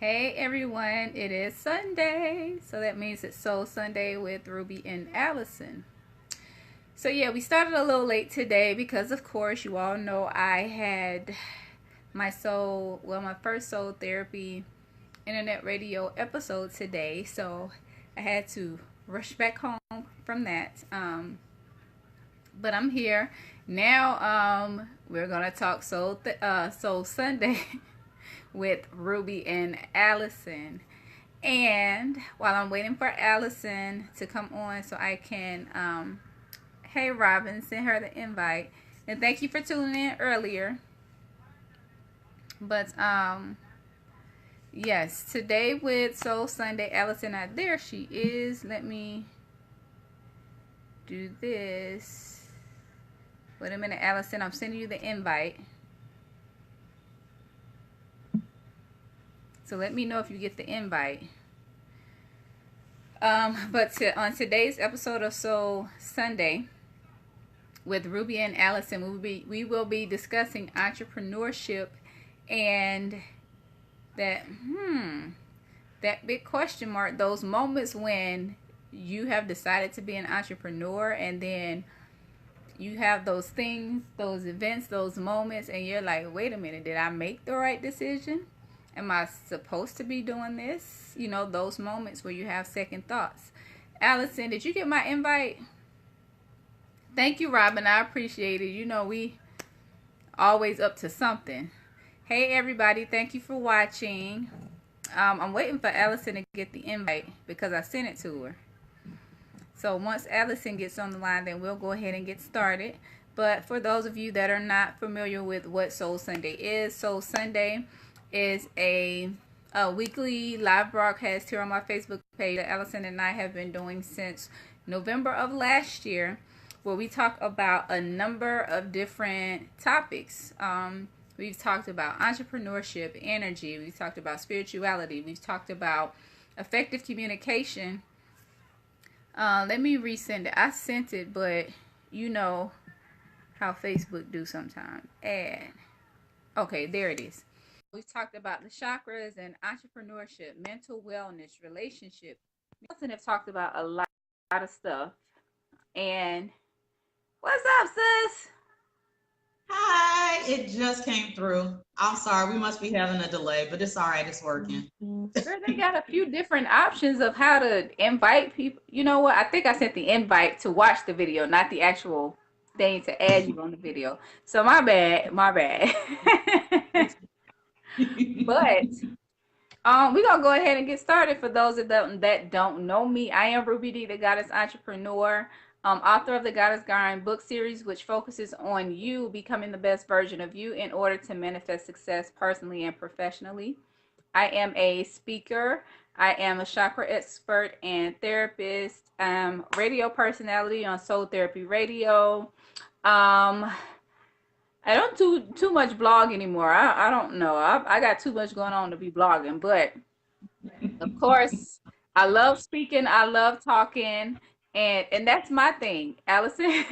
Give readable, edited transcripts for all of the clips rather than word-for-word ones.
Hey everyone, it is Sunday, so that means it's Soul Sunday with Ruby and Allison. So yeah, we started a little late today because of course you all know I had my first soul therapy internet radio episode today, so I had to rush back home from that. But I'm here now. We're gonna talk Soul Sunday with Ruby and Allison. And while I'm waiting for Allison to come on so I can, hey Robin, send her the invite. And thank you for tuning in earlier. But yes, today with Soul Sunday, Allison, there she is. Let me do this. Wait a minute, Allison, I'm sending you the invite. So let me know if you get the invite. On today's episode of Soul Sunday with Ruby and Allison, we will be discussing entrepreneurship and that big question mark, those moments when you have decided to be an entrepreneur and then you have those things, those events, those moments, and you're like, wait a minute, did I make the right decision? Am I supposed to be doing this? You know, those moments where you have second thoughts. Allison, did you get my invite? Thank you, Robin. I appreciate it. You know, we always up to something. Hey, everybody. Thank you for watching. I'm waiting for Allison to get the invite because I sent it to her. So once Allison gets on the line, then we'll go ahead and get started. But for those of you that are not familiar with what Soul Sunday is, Soul Sunday is a weekly live broadcast here on my Facebook page that Allison and I have been doing since November of last year, where we talk about a number of different topics. We've talked about entrepreneurship, energy, we've talked about spirituality, we've talked about effective communication. Let me resend it. I sent it, but you know how Facebook do sometimes. And okay, there it is. We've talked about the chakras and entrepreneurship, mental wellness, relationship. We also have talked about a lot of stuff. And what's up, sis? Hi, it just came through. I'm sorry, we must be having a delay, but it's all right, it's working. Girl, they got a few different options of how to invite people. You know what? I think I sent the invite to watch the video, not the actual thing to add you on the video. So my bad, my bad. But we're gonna go ahead and get started. For those that don't know me, I am Ruby D, the Goddess Entrepreneur, author of the Goddess Grind book series, which focuses on you becoming the best version of you in order to manifest success personally and professionally. I am a speaker. I am a chakra expert and therapist. Radio personality on Soul Therapy Radio. I don't do too much blog anymore. I don't know. I got too much going on to be blogging, but of course, I love speaking. I love talking, and that's my thing, Allison.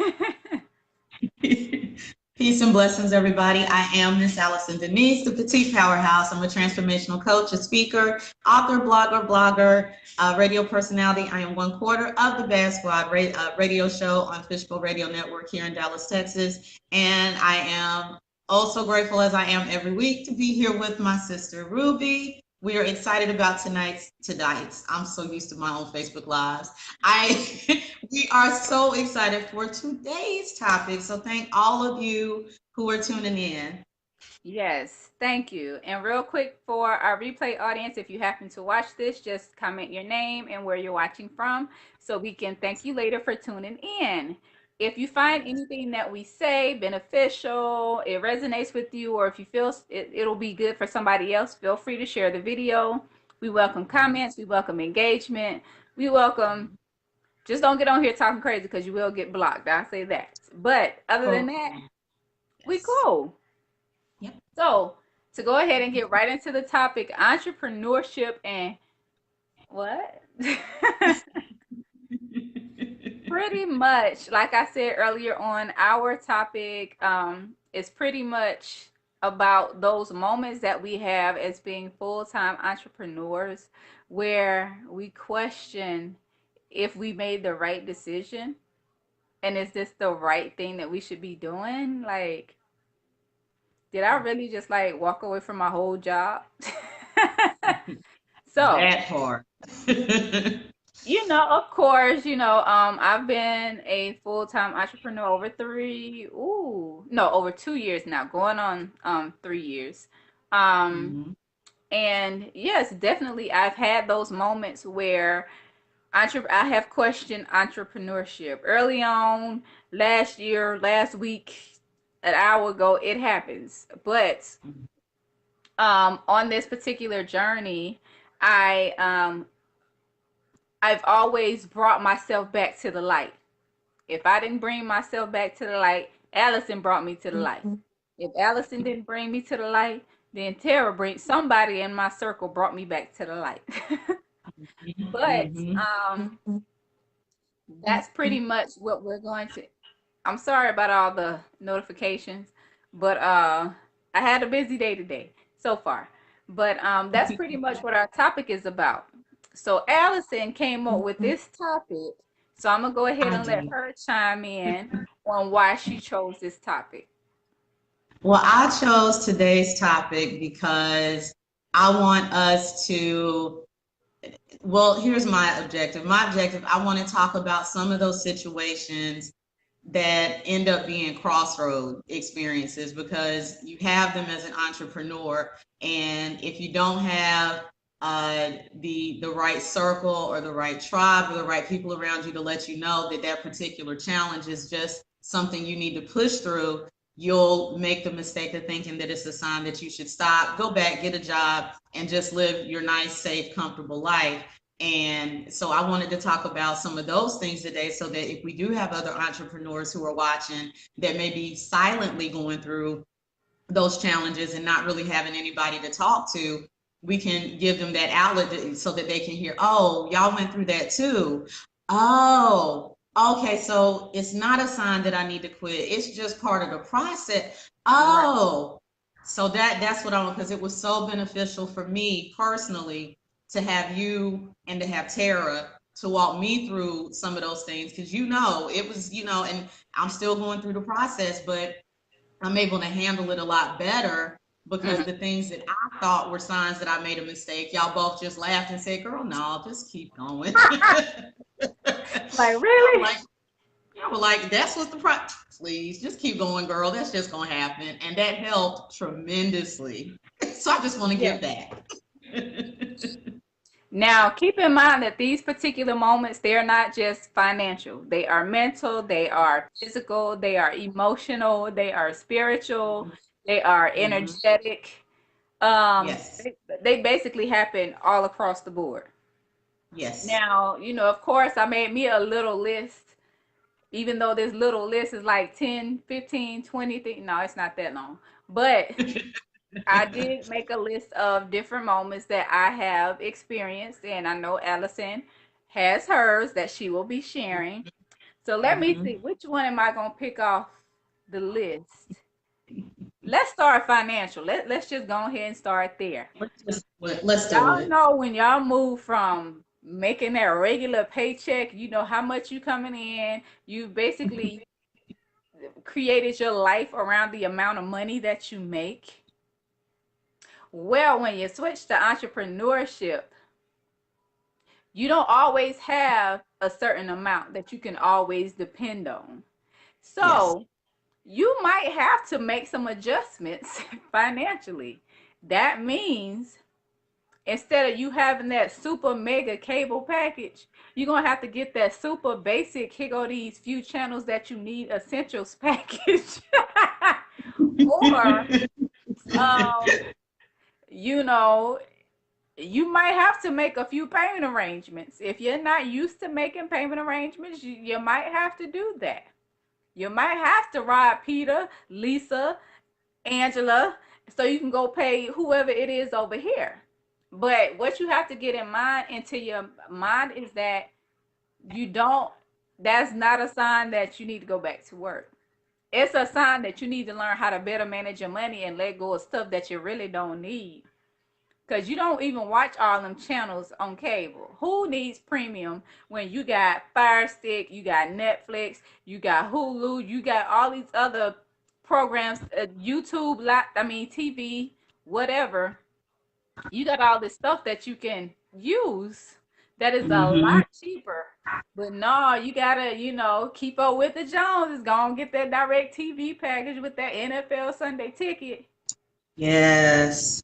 Peace and blessings, everybody. I am Miss Allison Denise, the Petite Powerhouse. I'm a transformational coach, a speaker, author, blogger, radio personality. I am one quarter of the Bad Squad radio show on Fishbowl Radio Network here in Dallas, Texas. And I am also grateful, as I am every week, to be here with my sister, Ruby. We are excited about tonight's. I'm so used to my own Facebook Lives. We are so excited for today's topic. So thank all of you who are tuning in. Yes, thank you. And real quick for our replay audience, if you happen to watch this, just comment your name and where you're watching from so we can thank you later for tuning in. If you find anything that we say beneficial, it resonates with you, or if you feel it'll be good for somebody else, feel free to share the video. We welcome comments, we welcome engagement, we welcome, just don't get on here talking crazy because you will get blocked. I'll say that. But other than that, we cool. Yep. So to go ahead and get right into the topic, entrepreneurship and what? Pretty much, like I said earlier on, our topic is pretty much about those moments that we have as being full-time entrepreneurs where we question if we made the right decision and is this the right thing that we should be doing? Like, did I really just like walk away from my whole job? So, That part. of course, I've been a full-time entrepreneur over 2 years now, going on 3 years. Um, Mhm. and yes, definitely I've had those moments where I have questioned entrepreneurship. Early on, last year, last week, an hour ago, it happens. But on this particular journey, I I've always brought myself back to the light. If I didn't bring myself back to the light, Allison brought me to the light. If Allison didn't bring me to the light, then somebody in my circle brought me back to the light. But Mhm. that's pretty much what we're going to. I'm sorry about all the notifications, but I had a busy day today so far. But that's pretty much what our topic is about. So Allison came up with this topic, so I'm gonna go ahead I and let did. her chime in on why she chose this topic. Well, I chose today's topic because I want us to, well, here's my objective. My objective, I want to talk about some of those situations that end up being crossroad experiences because you have them as an entrepreneur, and if you don't have the right circle or the right tribe or the right people around you to let you know that that particular challenge is just something you need to push through, you'll make the mistake of thinking that it's a sign that you should stop, go back, get a job, and just live your nice, safe, comfortable life. And so I wanted to talk about some of those things today so that if we do have other entrepreneurs who are watching that may be silently going through those challenges and not really having anybody to talk to, we can give them that outlet so that they can hear, oh, y'all went through that too. Oh, okay. So it's not a sign that I need to quit. It's just part of the process. Right. Oh, so that's what I want, because it was so beneficial for me personally to have you and to have Tara to walk me through some of those things, because it was, and I'm still going through the process, but I'm able to handle it a lot better because Mhm. the things that I thought were signs that I made a mistake, y'all both just laughed and said, "Girl, no, just keep going." Like, I'm really? like, I was like, "That's what the please just keep going, girl. That's just gonna happen," and that helped tremendously. So I just want to Yeah. give that. Now, keep in mind that these particular moments, they're not just financial. They are mental, they are physical, they are emotional, they are spiritual, they are Mhm. energetic. Um, Yes, they, they basically happen all across the board. yes. Now, of course, I made me a little list, even though this little list is like 10, 15, 20 things. No, it's not that long. But I did make a list of different moments that I have experienced, and I know Allison has hers that she will be sharing. So let me Mhm. see, which one am I going to pick off the list? Let's start financial. Let's just go ahead and start there. Let's do Y'all it. know when y'all move from making that regular paycheck, you know how much you coming in. You basically created your life around the amount of money that you make. Well, when you switch to entrepreneurship, you don't always have a certain amount that you can always depend on. Yes. So you might have to make some adjustments financially. That means instead of you having that super mega cable package, you're gonna have to get that super basic, here go these few channels that you need essentials package. Or um, you know, you might have to make a few payment arrangements. If you're not used to making payment arrangements, you might have to do that. You might have to rob Peter, Lisa, Angela, so you can go pay whoever it is over here. But what you have to get in mind into your mind is that you don't, that's not a sign that you need to go back to work. It's a sign that you need to learn how to better manage your money and let go of stuff that you really don't need. Because you don't even watch all them channels on cable. Who needs premium when you got Fire Stick, you got Netflix, you got Hulu, you got all these other programs, YouTube, TV, whatever. You got all this stuff that you can use that is a Hmm. lot cheaper. But no, you gotta, keep up with the Joneses. Go and get that direct TV package with that NFL Sunday ticket. Yes.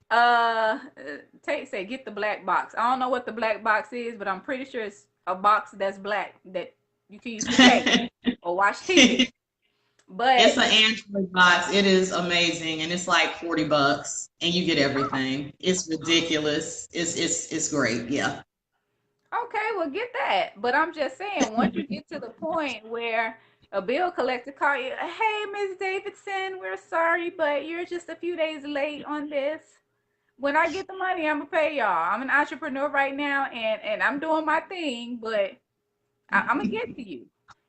Uh, Tate said get the black box. I don't know what the black box is, but I'm pretty sure it's a box that's black that you can use to pay or watch TV. It's But an Android box. It is amazing, and it's like $40, and you get everything. It's ridiculous. It's great. Yeah. okay, well get that. But I'm just saying, once you get to the point where a bill collector call you, hey Miss Davidson, we're sorry, but you're just a few days late on this. When I get the money, I'm gonna pay y'all. I'm an entrepreneur right now, and I'm doing my thing, but I'm gonna get to you.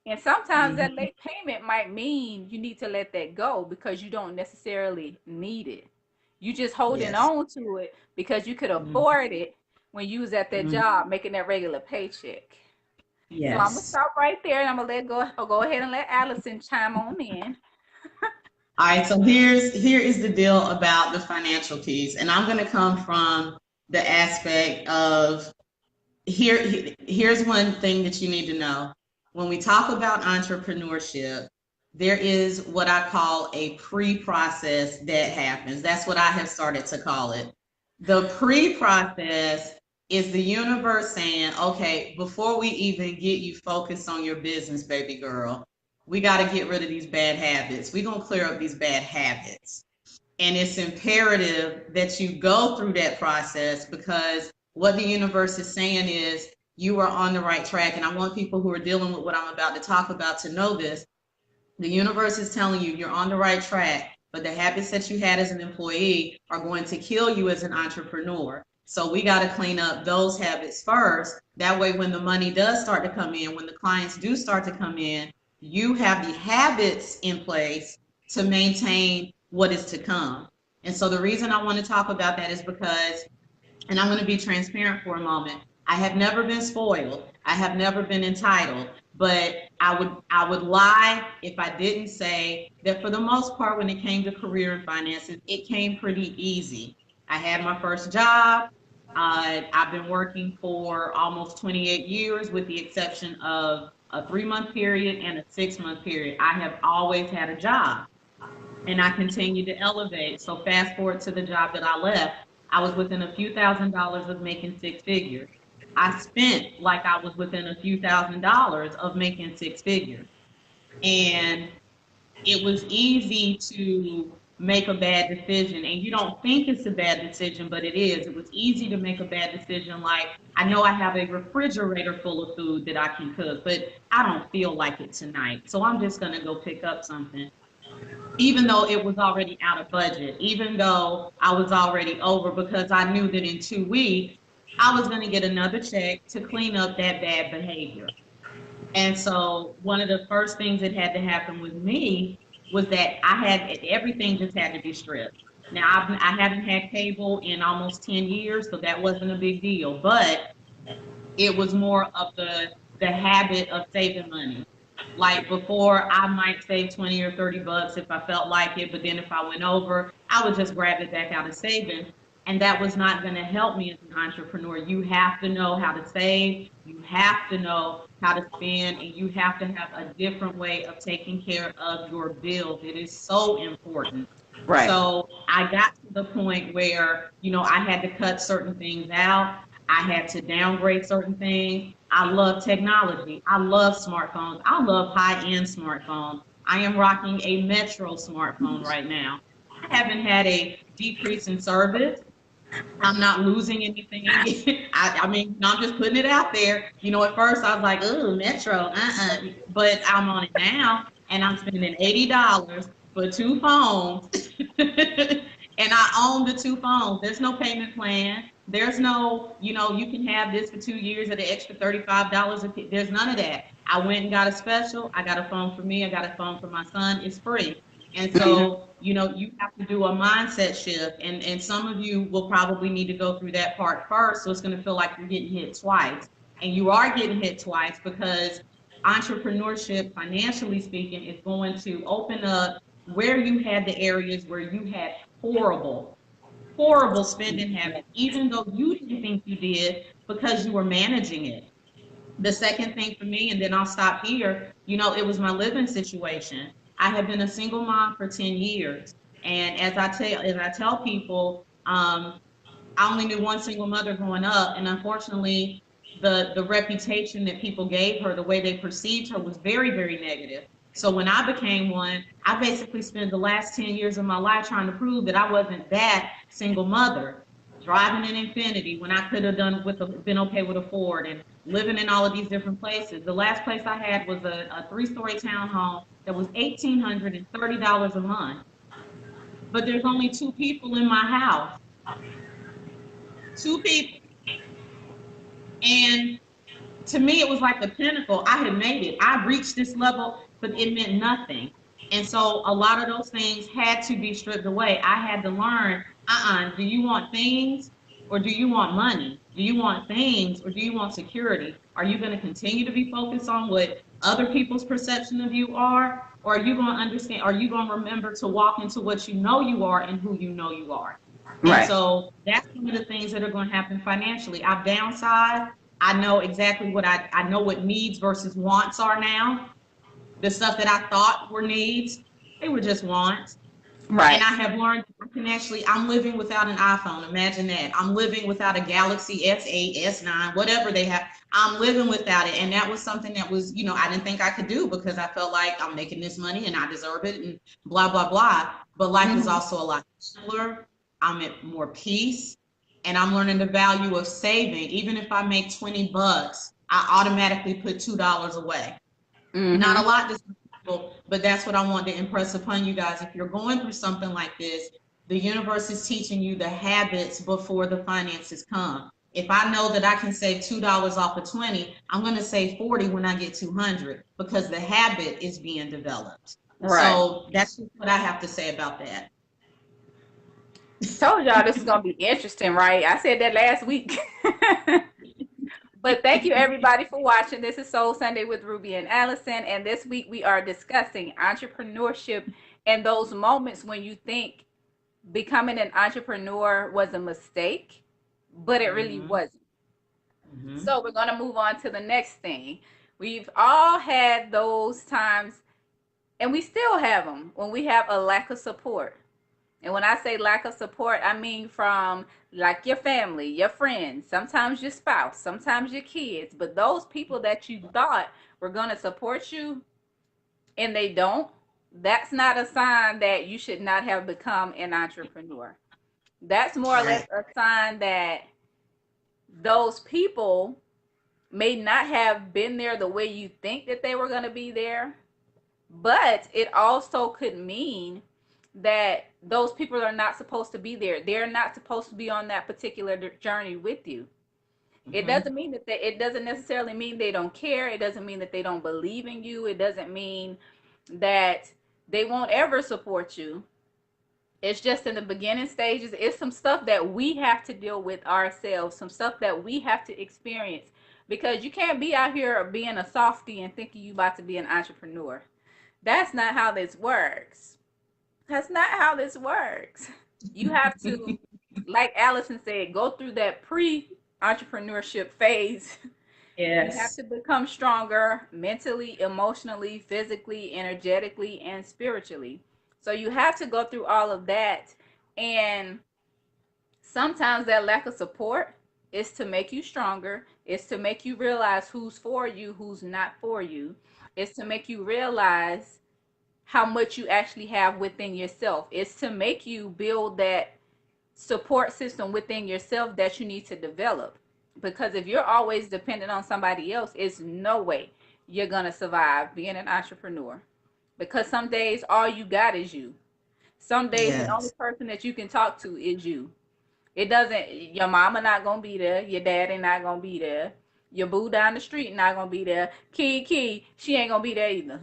And sometimes that Mhm. late payment might mean you need to let that go because you don't necessarily need it. You just holding Yes. on to it because you could Mhm. afford it when you was at that Mhm. job making that regular paycheck. So I'm gonna Yes. stop right there and I'm gonna go ahead and let Allison chime on in. All right. So here is the deal about the financial piece, and I'm going to come from the aspect of here's one thing that you need to know. When we talk about entrepreneurship, there is what I call a pre-process that happens. That's what I have started to call it. The pre-process is the universe saying, okay, before we even get you focused on your business, baby girl, we got to get rid of these bad habits. We're going to clear up these bad habits. And it's imperative that you go through that process because what the universe is saying is you are on the right track. And I want people who are dealing with what I'm about to talk about to know this. The universe is telling you you're on the right track, but the habits that you had as an employee are going to kill you as an entrepreneur. So we got to clean up those habits first. That way, when the money does start to come in, when the clients do start to come in, you have the habits in place to maintain what is to come. And so the reason I want to talk about that is because, and I'm going to be transparent for a moment. I have never been spoiled. I have never been entitled, but I would lie if I didn't say that for the most part when it came to career and finances, it came pretty easy. I had my first job. I've been working for almost 28 years with the exception of a 3-month period and a 6-month period. I have always had a job and I continued to elevate. So fast forward to the job that I left, I was within a few $1,000s of making 6 figures. I spent like I was within a few $1,000s of making 6 figures. And it was easy to make a bad decision. And you don't think it's a bad decision, but it is. It was easy to make a bad decision. Like, I know I have a refrigerator full of food that I can cook, but I don't feel like it tonight. So I'm just going to go pick up something even though it was already out of budget, even though I was already over, because I knew that in 2 weeks, I was going to get another check to clean up that bad behavior. And so one of the first things that had to happen with me was that I had everything just had to be stripped. Now I haven't had cable in almost 10 years, so that wasn't a big deal, but it was more of the habit of saving money. Like before, I might save 20 or $30 if I felt like it, but then if I went over, I would just grab it back out of savings. And that was not going to help me as an entrepreneur. You have to know how to save, you have to know how to spend, and you have to have a different way of taking care of your bills. It is so important. Right. So I got to the point where, I had to cut certain things out. I had to downgrade certain things. I love technology. I love smartphones. I love high-end smartphones. I am rocking a Metro smartphone right now. I haven't had a decrease in service. I'm not losing anything. I mean, I'm just putting it out there. At first I was like, "Ooh, Metro, but I'm on it now, and I'm spending $80 for two phones, and I own the two phones. There's no payment plan. There's no, you can have this for 2 years at an extra $35 a piece. There's none of that. I went and got a special. I got a phone for me. I got a phone for my son. It's free. And Mhm. so, you have to do a mindset shift. And some of you will probably need to go through that part first. So it's going to feel like you're getting hit twice. And you are getting hit twice because entrepreneurship, financially speaking, is going to open up where you had the areas where you had horrible spending habits, even though you didn't think you did because you were managing it. The second thing for me, and then I'll stop here, it was my living situation. I had been a single mom for 10 years. And as I tell people, I only knew one single mother growing up, and unfortunately, the reputation that people gave her, the way they perceived her, was very, very negative. So when I became one, I basically spent the last 10 years of my life trying to prove that I wasn't that single mother, driving an Infinity when I could have been okay with a Ford, and living in all of these different places. The last place I had was a three-story townhome that was $1,830 a month. But there's only two people in my house, two people. And to me, it was like the pinnacle. I had made it. I reached this level, but it meant nothing. And so a lot of those things had to be stripped away. I had to learn, do you want things or do you want money? Do you want things or do you want security? Are you going to continue to be focused on what other people's perception of you are? Or are you going to understand? Are you going to remember to walk into what you know you are and who you know you are? And Right. so that's some of the things that are going to happen financially. I've downsized. I know exactly I know what needs versus wants are now. The stuff that I thought were needs, they were just wants. And Right. I have learned I'm living without an iPhone. Imagine that. I'm living without a Galaxy S8, S9, whatever they have. I'm living without it. And that was something that was, I didn't think I could do because I felt like I'm making this money and I deserve it and blah, blah, blah. But life is Mhm. also a lot simpler. I'm at more peace and I'm learning the value of saving. Even if I make 20 bucks, I automatically put $2 away. Not a Mhm. lot this people, but that's what I wanted to impress upon you guys. If you're going through something like this, the universe is teaching you the habits before the finances come. If I know that I can save $2 off of 20, I'm going to save 40 when I get 200 because the habit is being developed. Right. So that's just what I have to say about that. Told y'all this is gonna be interesting, right? I said that last week. But thank you everybody for watching. This is Soul Sunday with Ruby and Allison, and this week we are discussing entrepreneurship and those moments when you think becoming an entrepreneur was a mistake, but it really Mm-hmm. wasn't. Mm-hmm. So we're gonna move on to the next thing. We've all had those times, and we still have them when we have a lack of support. And when I say lack of support, I mean from like your family, your friends, sometimes your spouse, sometimes your kids, but those people that you thought were going to support you and they don't, that's not a sign that you should not have become an entrepreneur. That's more or less Right. a sign that those people may not have been there the way you think that they were going to be there, but it also could mean that those people are not supposed to be there. They're not supposed to be on that particular journey with you. It Mm-hmm. doesn't mean that it doesn't necessarily mean they don't care. It doesn't mean that they don't believe in you. It doesn't mean that they won't ever support you. It's just in the beginning stages. It's some stuff that we have to deal with ourselves, some stuff that we have to experience because you can't be out here being a softie and thinking you about to be an entrepreneur. That's not how this works. That's not how this works. You have to, like Allison said, go through that pre entrepreneurship phase. You have Yes. to become stronger mentally, emotionally, physically, energetically, and spiritually. So you have to go through all of that. And sometimes that lack of support is to make you stronger, is to make you realize who's for you, who's not for you, is to make you realize how much you actually have within yourself. It's to make you build that support system within yourself that you need to develop. Because if you're always dependent on somebody else, it's no way you're going to survive being an entrepreneur. Because some days all you got is you. Some days the only Yes. person that you can talk to is you. It doesn't, your mama not gonna be there, your daddy not gonna be there, your boo down the street not gonna be there, Key, she ain't gonna be there either.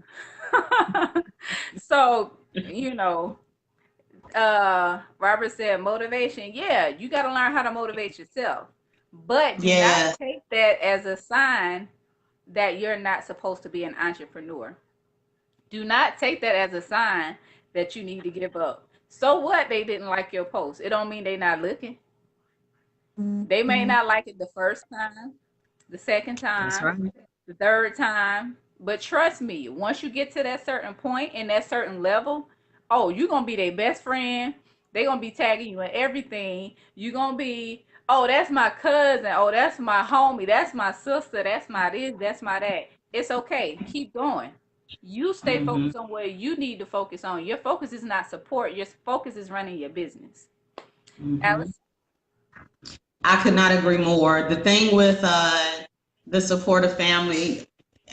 So, you know, Robert said motivation. Yeah, you got to learn how to motivate yourself. But do not Yeah. take that as a sign that you're not supposed to be an entrepreneur. Do not take that as a sign that you need to give up. So what they didn't like your post? It don't mean they not looking. They may not like it the first time, the second That's time, right. the third time. But trust me, once you get to that certain point and that certain level, oh, you're gonna be their best friend. They're gonna be tagging you in everything. You're gonna be, oh, that's my cousin, oh, that's my homie, that's my sister, that's my this, that's my that. It's okay. Keep going. You stay Hmm. focused on where you need to focus on. Your focus is not support, your focus is running your business. Hmm. Alice? I could not agree more. The thing with the supportive family,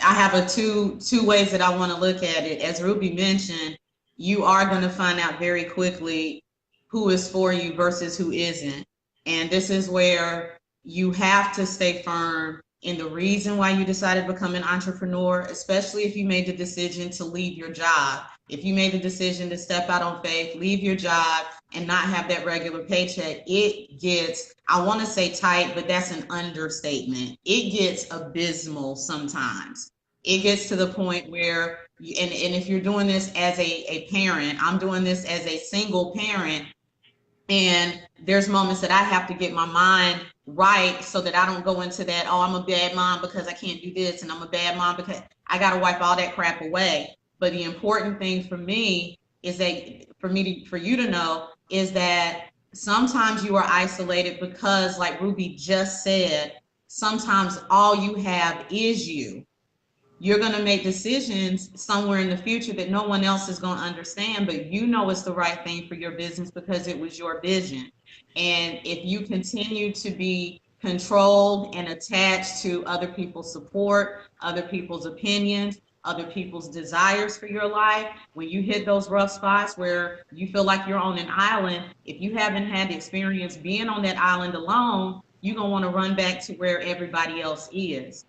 I have a two ways that I want to look at it. As Ruby mentioned, you are going to find out very quickly who is for you versus who isn't. And this is where you have to stay firm in the reason why you decided to become an entrepreneur, especially if you made the decision to leave your job. If you made the decision to step out on faith, leave your job, and not have that regular paycheck, it gets, I want to say tight, but that's an understatement. It gets abysmal sometimes. It gets to the point where, and if you're doing this as a parent, I'm doing this as a single parent, and there's moments that I have to get my mind right so that I don't go into that, oh, I'm a bad mom because I can't do this, and I'm a bad mom because I got to wipe all that crap away. But the important thing for me is that for you to know is that sometimes you are isolated because, like Ruby just said, sometimes all you have is you. You're going to make decisions somewhere in the future that no one else is going to understand, but you know it's the right thing for your business because it was your vision. And if you continue to be controlled and attached to other people's support, other people's opinions, other people's desires for your life, when you hit those rough spots where you feel like you're on an island, if you haven't had the experience being on that island alone, you're going to want to run back to where everybody else is.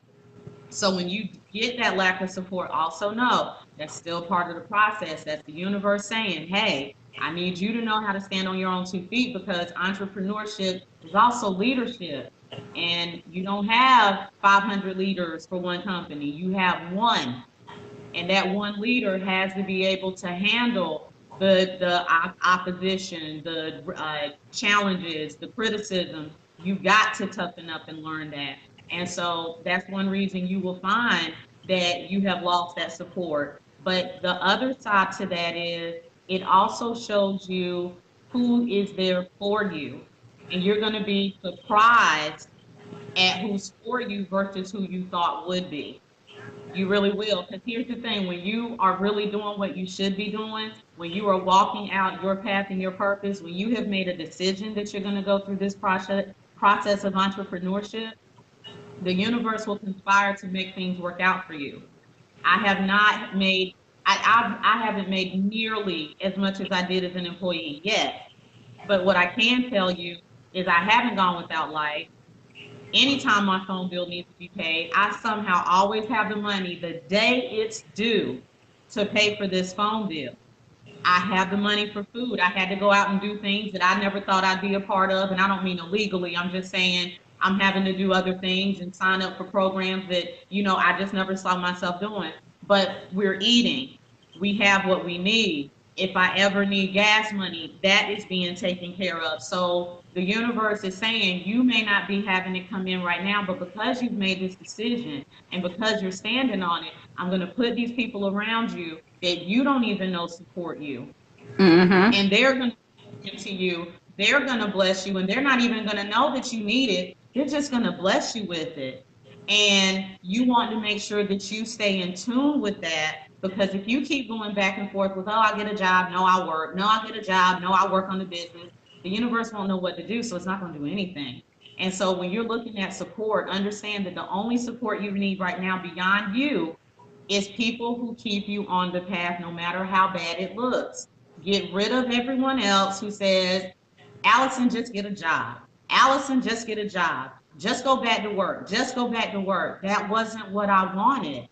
So when you get that lack of support, also know that's still part of the process. That's the universe saying, hey, I need you to know how to stand on your own 2 feet because entrepreneurship is also leadership. And you don't have 500 leaders for one company. You have one. And that one leader has to be able to handle the opposition, the challenges, the criticism. You've got to toughen up and learn that. And so that's one reason you will find that you have lost that support. But the other side to that is it also shows you who is there for you. And you're going to be surprised at who's for you versus who you thought would be. You really will. Because here's the thing, when you are really doing what you should be doing, when you are walking out your path and your purpose, when you have made a decision that you're going to go through this process of entrepreneurship, the universe will conspire to make things work out for you. I have not made, I haven't made nearly as much as I did as an employee yet. But what I can tell you is I haven't gone without life. Anytime my phone bill needs to be paid, I somehow always have the money the day it's due to pay for this phone bill. I have the money for food. I had to go out and do things that I never thought I'd be a part of. And I don't mean illegally. I'm just saying I'm having to do other things and sign up for programs that, I just never saw myself doing. But we're eating. We have what we need. If I ever need gas money, that is being taken care of. So the universe is saying you may not be having it come in right now, but because you've made this decision and because you're standing on it, I'm going to put these people around you that you don't even know support you. Mm-hmm. And they're going to give to you. They're going to bless you, and they're not even going to know that you need it. They're just going to bless you with it. And you want to make sure that you stay in tune with that, because if you keep going back and forth with, oh, I get a job, no, I work, no, I get a job, no, I work on the business, the universe won't know what to do, so it's not going to do anything. And so when you're looking at support, understand that the only support you need right now beyond you is people who keep you on the path no matter how bad it looks. Get rid of everyone else who says, Allison, just get a job. Allison, just get a job. Just go back to work. Just go back to work. That wasn't what I wanted.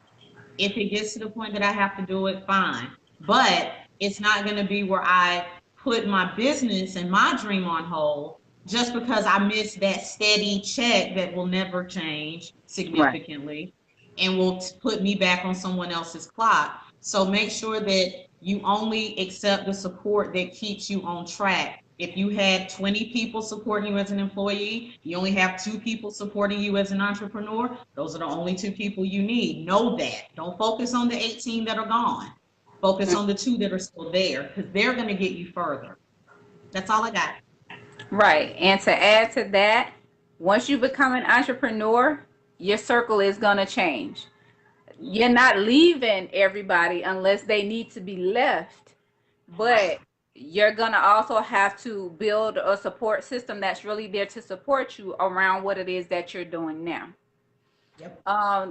If it gets to the point that I have to do it, fine. But it's not going to be where I put my business and my dream on hold just because I missed that steady check that will never change Right. significantly and will put me back on someone else's clock. So make sure that you only accept the support that keeps you on track. If you had 20 people supporting you as an employee, you only have 2 people supporting you as an entrepreneur, those are the only 2 people you need. Know that. Don't focus on the 18 that are gone. Focus on the 2 that are still there because they're going to get you further. That's all I got. Right. And to add to that, once you become an entrepreneur, your circle is going to change. You're not leaving everybody unless they need to be left, but Right. you're going to also have to build a support system that's really there to support you around what it is that you're doing now. Yep.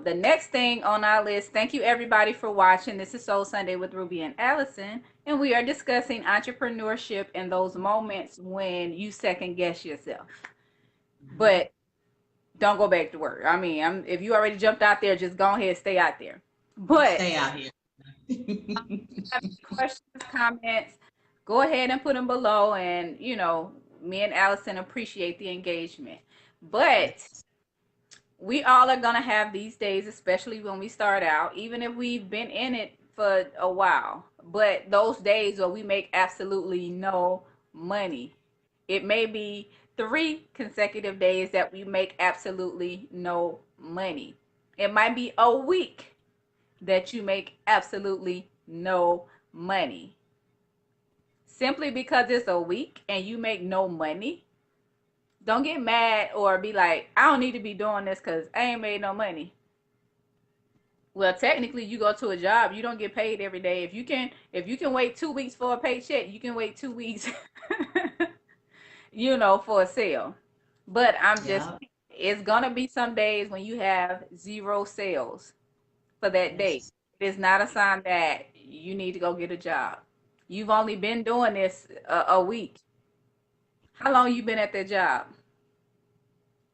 The next thing on our list, thank you everybody for watching. This is Soul Sunday with Ruby and Allison, and we are discussing entrepreneurship and those moments when you second guess yourself. Mhm. But don't go back to work. I mean, if you already jumped out there, just go ahead and stay out there. But Stay out here. have any questions, comments, go ahead and put them below. And, me and Allison appreciate the engagement. But Yes. we all are going to have these days, especially when we start out, even if we've been in it for a while. But those days where we make absolutely no money. It may be 3 consecutive days that we make absolutely no money. It might be a week that you make absolutely no money. Simply because it's a week and you make no money, don't get mad or be like, I don't need to be doing this because I ain't made no money. Well, technically, you go to a job, you don't get paid every day. If you can wait 2 weeks for a paycheck, you can wait 2 weeks, for a sale. But I'm just, Yeah. it's gonna be some days when you have zero sales for that day. Yes. It is not a sign that you need to go get a job. You've only been doing this a week. How long you been at that job?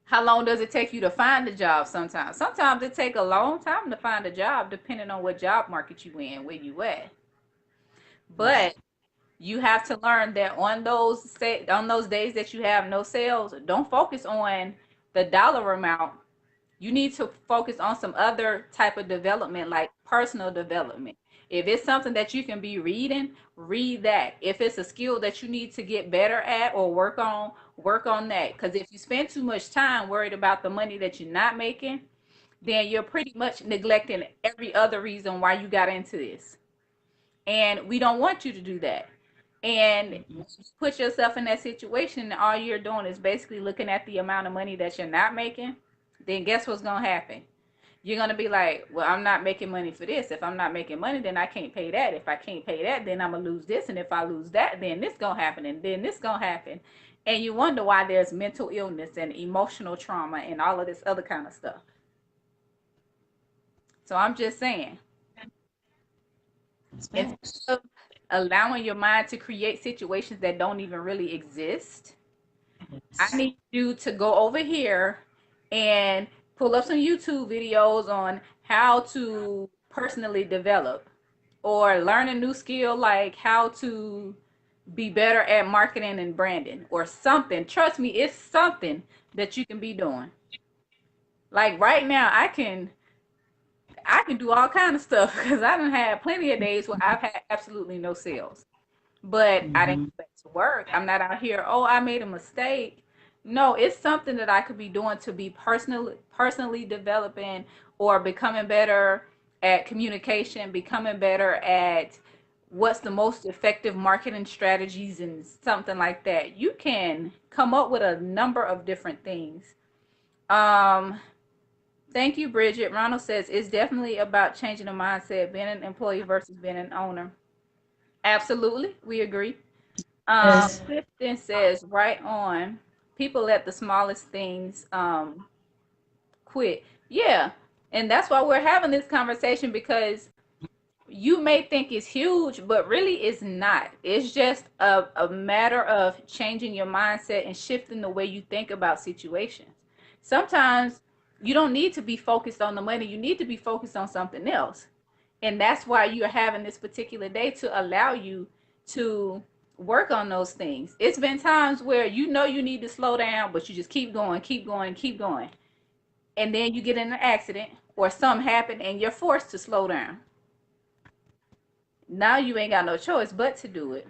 How long does it take you to find a job sometimes? Sometimes it take a long time to find a job depending on what job market you in, where you at. Right. But you have to learn that on those days that you have no sales, don't focus on the dollar amount. You need to focus on some other type of development, like personal development. If it's something that you can be reading, read that. If it's a skill that you need to get better at or work on that. Because if you spend too much time worried about the money that you're not making, then you're pretty much neglecting every other reason why you got into this. And we don't want you to do that. And Mm-mm. when you put yourself in that situation, and all you're doing is basically looking at the amount of money that you're not making, then guess what's going to happen? You're going to be like, well, I'm not making money for this. If I'm not making money, then I can't pay that. If I can't pay that, then I'm going to lose this. And if I lose that, then this going to happen. And then this going to happen. And you wonder why there's mental illness and emotional trauma and all of this other kind of stuff. So I'm just saying, That's instead facts. of allowing your mind to create situations that don't even really exist, I Yes. need you to go over here and pull up some YouTube videos on how to personally develop or learn a new skill like how to be better at marketing and branding or something. Trust me, it's something that you can be doing. Like right now, I can do all kind of stuff because I done had plenty of days where I've had absolutely no sales. But I didn't Mhm. go back to work. I'm not out here, oh, I made a mistake. No, it's something that I could be doing to be personally developing or becoming better at communication, becoming better at what's the most effective marketing strategies and something like that. You can come up with a number of different things. Um, Thank you, Bridget. Ronald says it's definitely about changing the mindset, being an employee versus being an owner. Absolutely, we agree. Yes. Clifton says, right on. People let the smallest things quit. Yeah, and that's why we're having this conversation because you may think it's huge, but really it's not. It's just a matter of changing your mindset and shifting the way you think about situations. Sometimes you don't need to be focused on the money, you need to be focused on something else. And that's why you're having this particular day, to allow you to work on those things. It's been times where you know you need to slow down, but you just keep going, keep going, keep going. And then you get in an accident or something happen and you're forced to slow down. Now you ain't got no choice but to do it.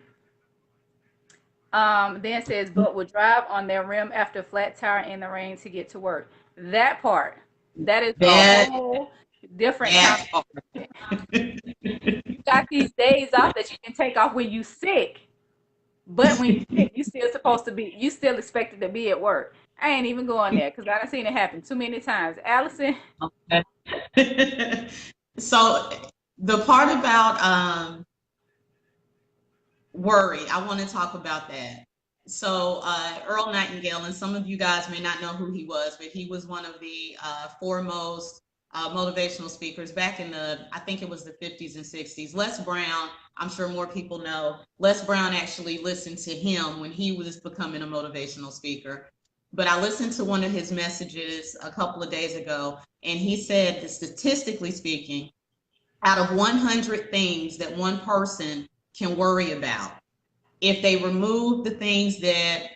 Then it says, but will drive on their rim after flat tire in the rain to get to work. That part, that is a That, whole different that conversation. part. You got these days off that you can take off when you sick, but when you sick, you still supposed to be, you still expected to be at work. I ain't even going there because I done seen it happen too many times. Allison. So the part about worry, I want to talk about that. So Earl Nightingale, and some of you guys may not know who he was, but he was one of the foremost motivational speakers back in I think it was the 50s and 60s. Les Brown, I'm sure more people know, Les Brown actually listened to him when he was becoming a motivational speaker. But I listened to one of his messages a couple of days ago, and he said that statistically speaking, out of 100 things that one person can worry about, if they remove the things that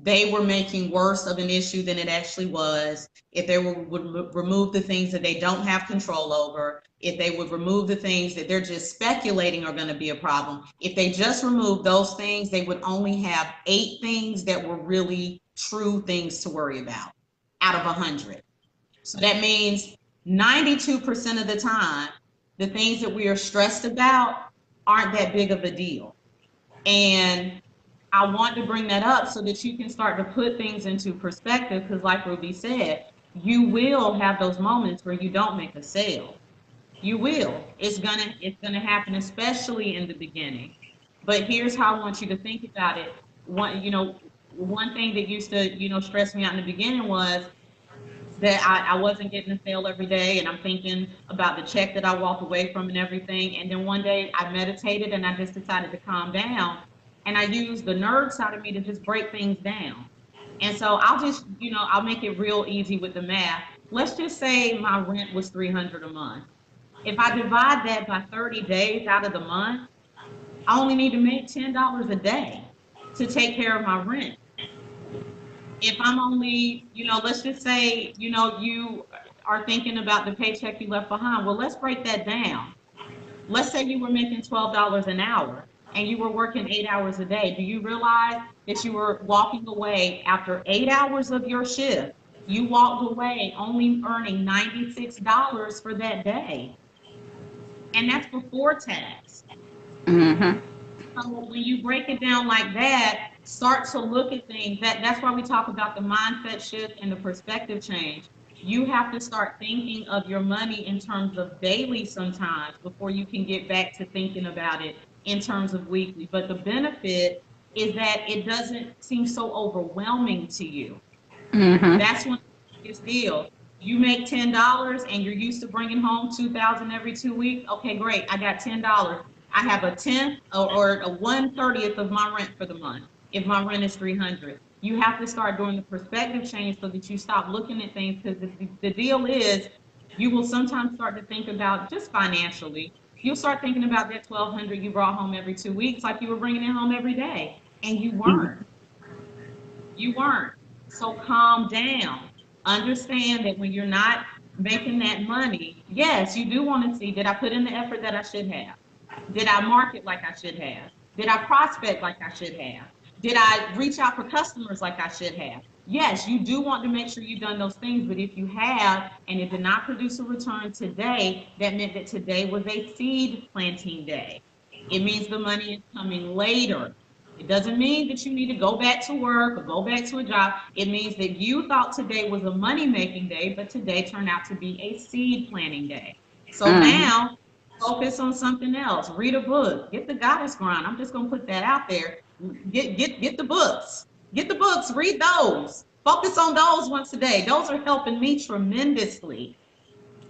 they were making worse of an issue than it actually was, if they would remove the things that they don't have control over, if they would remove the things that they're just speculating are going to be a problem, if they just remove those things, they would only have 8 things that were really true things to worry about out of 100. So that means 92% of the time, the things that we are stressed about aren't that big of a deal. And I want to bring that up so that you can start to put things into perspective, because like Ruby said, you will have those moments where you don't make a sale. You will. It's gonna happen, especially in the beginning. But here's how I want you to think about it. One thing that used to, stress me out in the beginning was that I wasn't getting a sale every day, and I'm thinking about the check that I walked away from and everything. And then one day I meditated and I just decided to calm down, and I used the nerd side of me to just break things down. And so I'll make it real easy with the math. Let's just say my rent was $300 a month. If I divide that by 30 days out of the month, I only need to make $10 a day to take care of my rent. If I'm only, let's just say, you are thinking about the paycheck you left behind. Well, let's break that down. Let's say you were making $12 an hour and you were working 8 hours a day. Do you realize that you were walking away after 8 hours of your shift? You walked away only earning $96 for that day. And that's before tax. Mm-hmm. So when you break it down like that, start to look at things. That's why we talk about the mindset shift and the perspective change. You have to start thinking of your money in terms of daily sometimes before you can get back to thinking about it in terms of weekly. But the benefit is that it doesn't seem so overwhelming to you. Mm-hmm. That's one biggest deal. You make $10 and you're used to bringing home $2,000 every 2 weeks. Okay, great. I got $10. I have a tenth or a 1/30th of my rent for the month. If my rent is $300, you have to start doing the perspective change so that you stop looking at things. Because the deal is, you will sometimes start to think about just financially. You'll start thinking about that $1,200 you brought home every 2 weeks, like you were bringing it home every day, and you weren't. You weren't. So calm down. Understand that when you're not making that money, yes, you do want to see, did I put in the effort that I should have? Did I market like I should have? Did I prospect like I should have? Did I reach out for customers like I should have? Yes, you do want to make sure you've done those things, but if you have and it did not produce a return today, that meant that today was a seed planting day. It means the money is coming later. It doesn't mean that you need to go back to work or go back to a job. It means that you thought today was a money-making day, but today turned out to be a seed planting day. So now, focus on something else. Read a book. Get the Goddess Grind. I'm just gonna put that out there. Get the books. Get the books. Read those. Focus on those once a day. Those are helping me tremendously.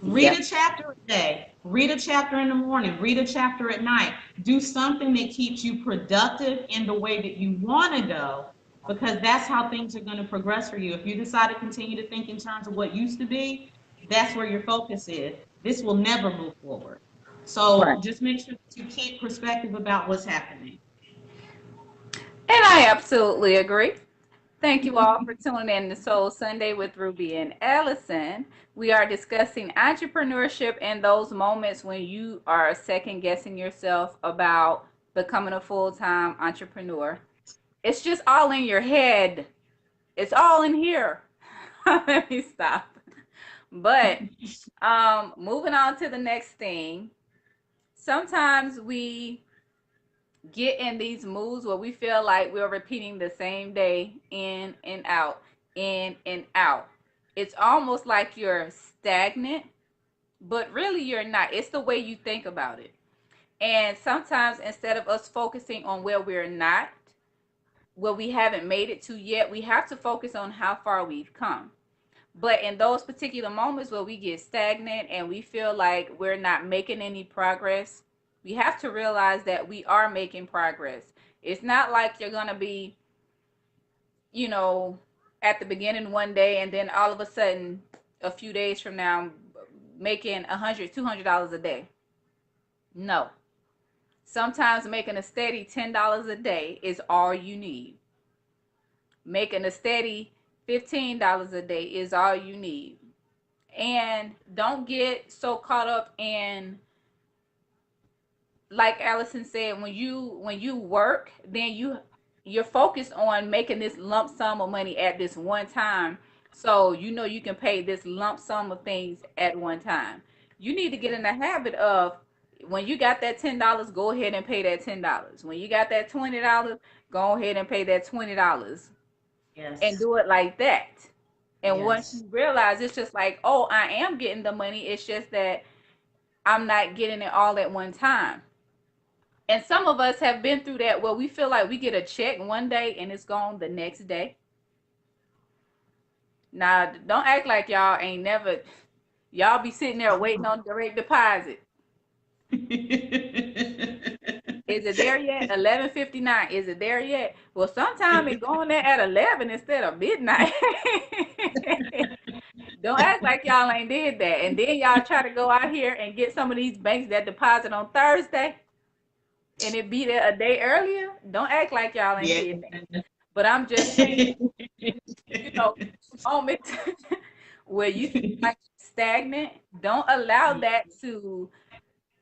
Read a chapter a day. Read a chapter in the morning. Read a chapter at night. Do something that keeps you productive in the way that you want to go, because that's how things are going to progress for you. If you decide to continue to think in terms of what used to be, that's where your focus is. This will never move forward. Right. So just make sure that you keep perspective about what's happening. And I absolutely agree. Thank you all for tuning in to Soul Sunday with Ruby and Allison. We are discussing entrepreneurship and those moments when you are second guessing yourself about becoming a full-time entrepreneur. It's just all in your head. It's all in here. Let me stop. But moving on to the next thing. Sometimes we get in these moods where we feel like we're repeating the same day in and out, in and out. It's almost like you're stagnant, but really you're not. It's the way you think about it. And sometimes instead of us focusing on where we're not, where we haven't made it to yet, we have to focus on how far we've come. But in those particular moments where we get stagnant and we feel like we're not making any progress, we have to realize that we are making progress. It's not like you're going to be, you know, at the beginning one day and then all of a sudden a few days from now making $100, $200 a day. No. Sometimes making a steady $10 a day is all you need. Making a steady $15 a day is all you need. And don't get so caught up in, like Allison said, when you work, then you're focused on making this lump sum of money at this one time, so you know you can pay this lump sum of things at one time. You need to get in the habit of, when you got that $10, go ahead and pay that $10. When you got that $20, go ahead and pay that $20, and Yes. do it like that. And once Yes. you realize, it's just like, oh, I am getting the money. It's just that I'm not getting it all at one time. And some of us have been through that where we feel like we get a check one day and it's gone the next day. Now, don't act like y'all ain't never, y'all be sitting there waiting on direct deposit. Is it there yet? 11:59. Is it there yet? Well, sometime it going there at 11 instead of midnight. Don't act like y'all ain't did that. And then y'all try to go out here and get some of these banks that deposit on Thursday and it be there a day earlier. Don't act like y'all ain't Yeah. did that. But I'm just saying, you know, moment where you feel like stagnant, don't allow that to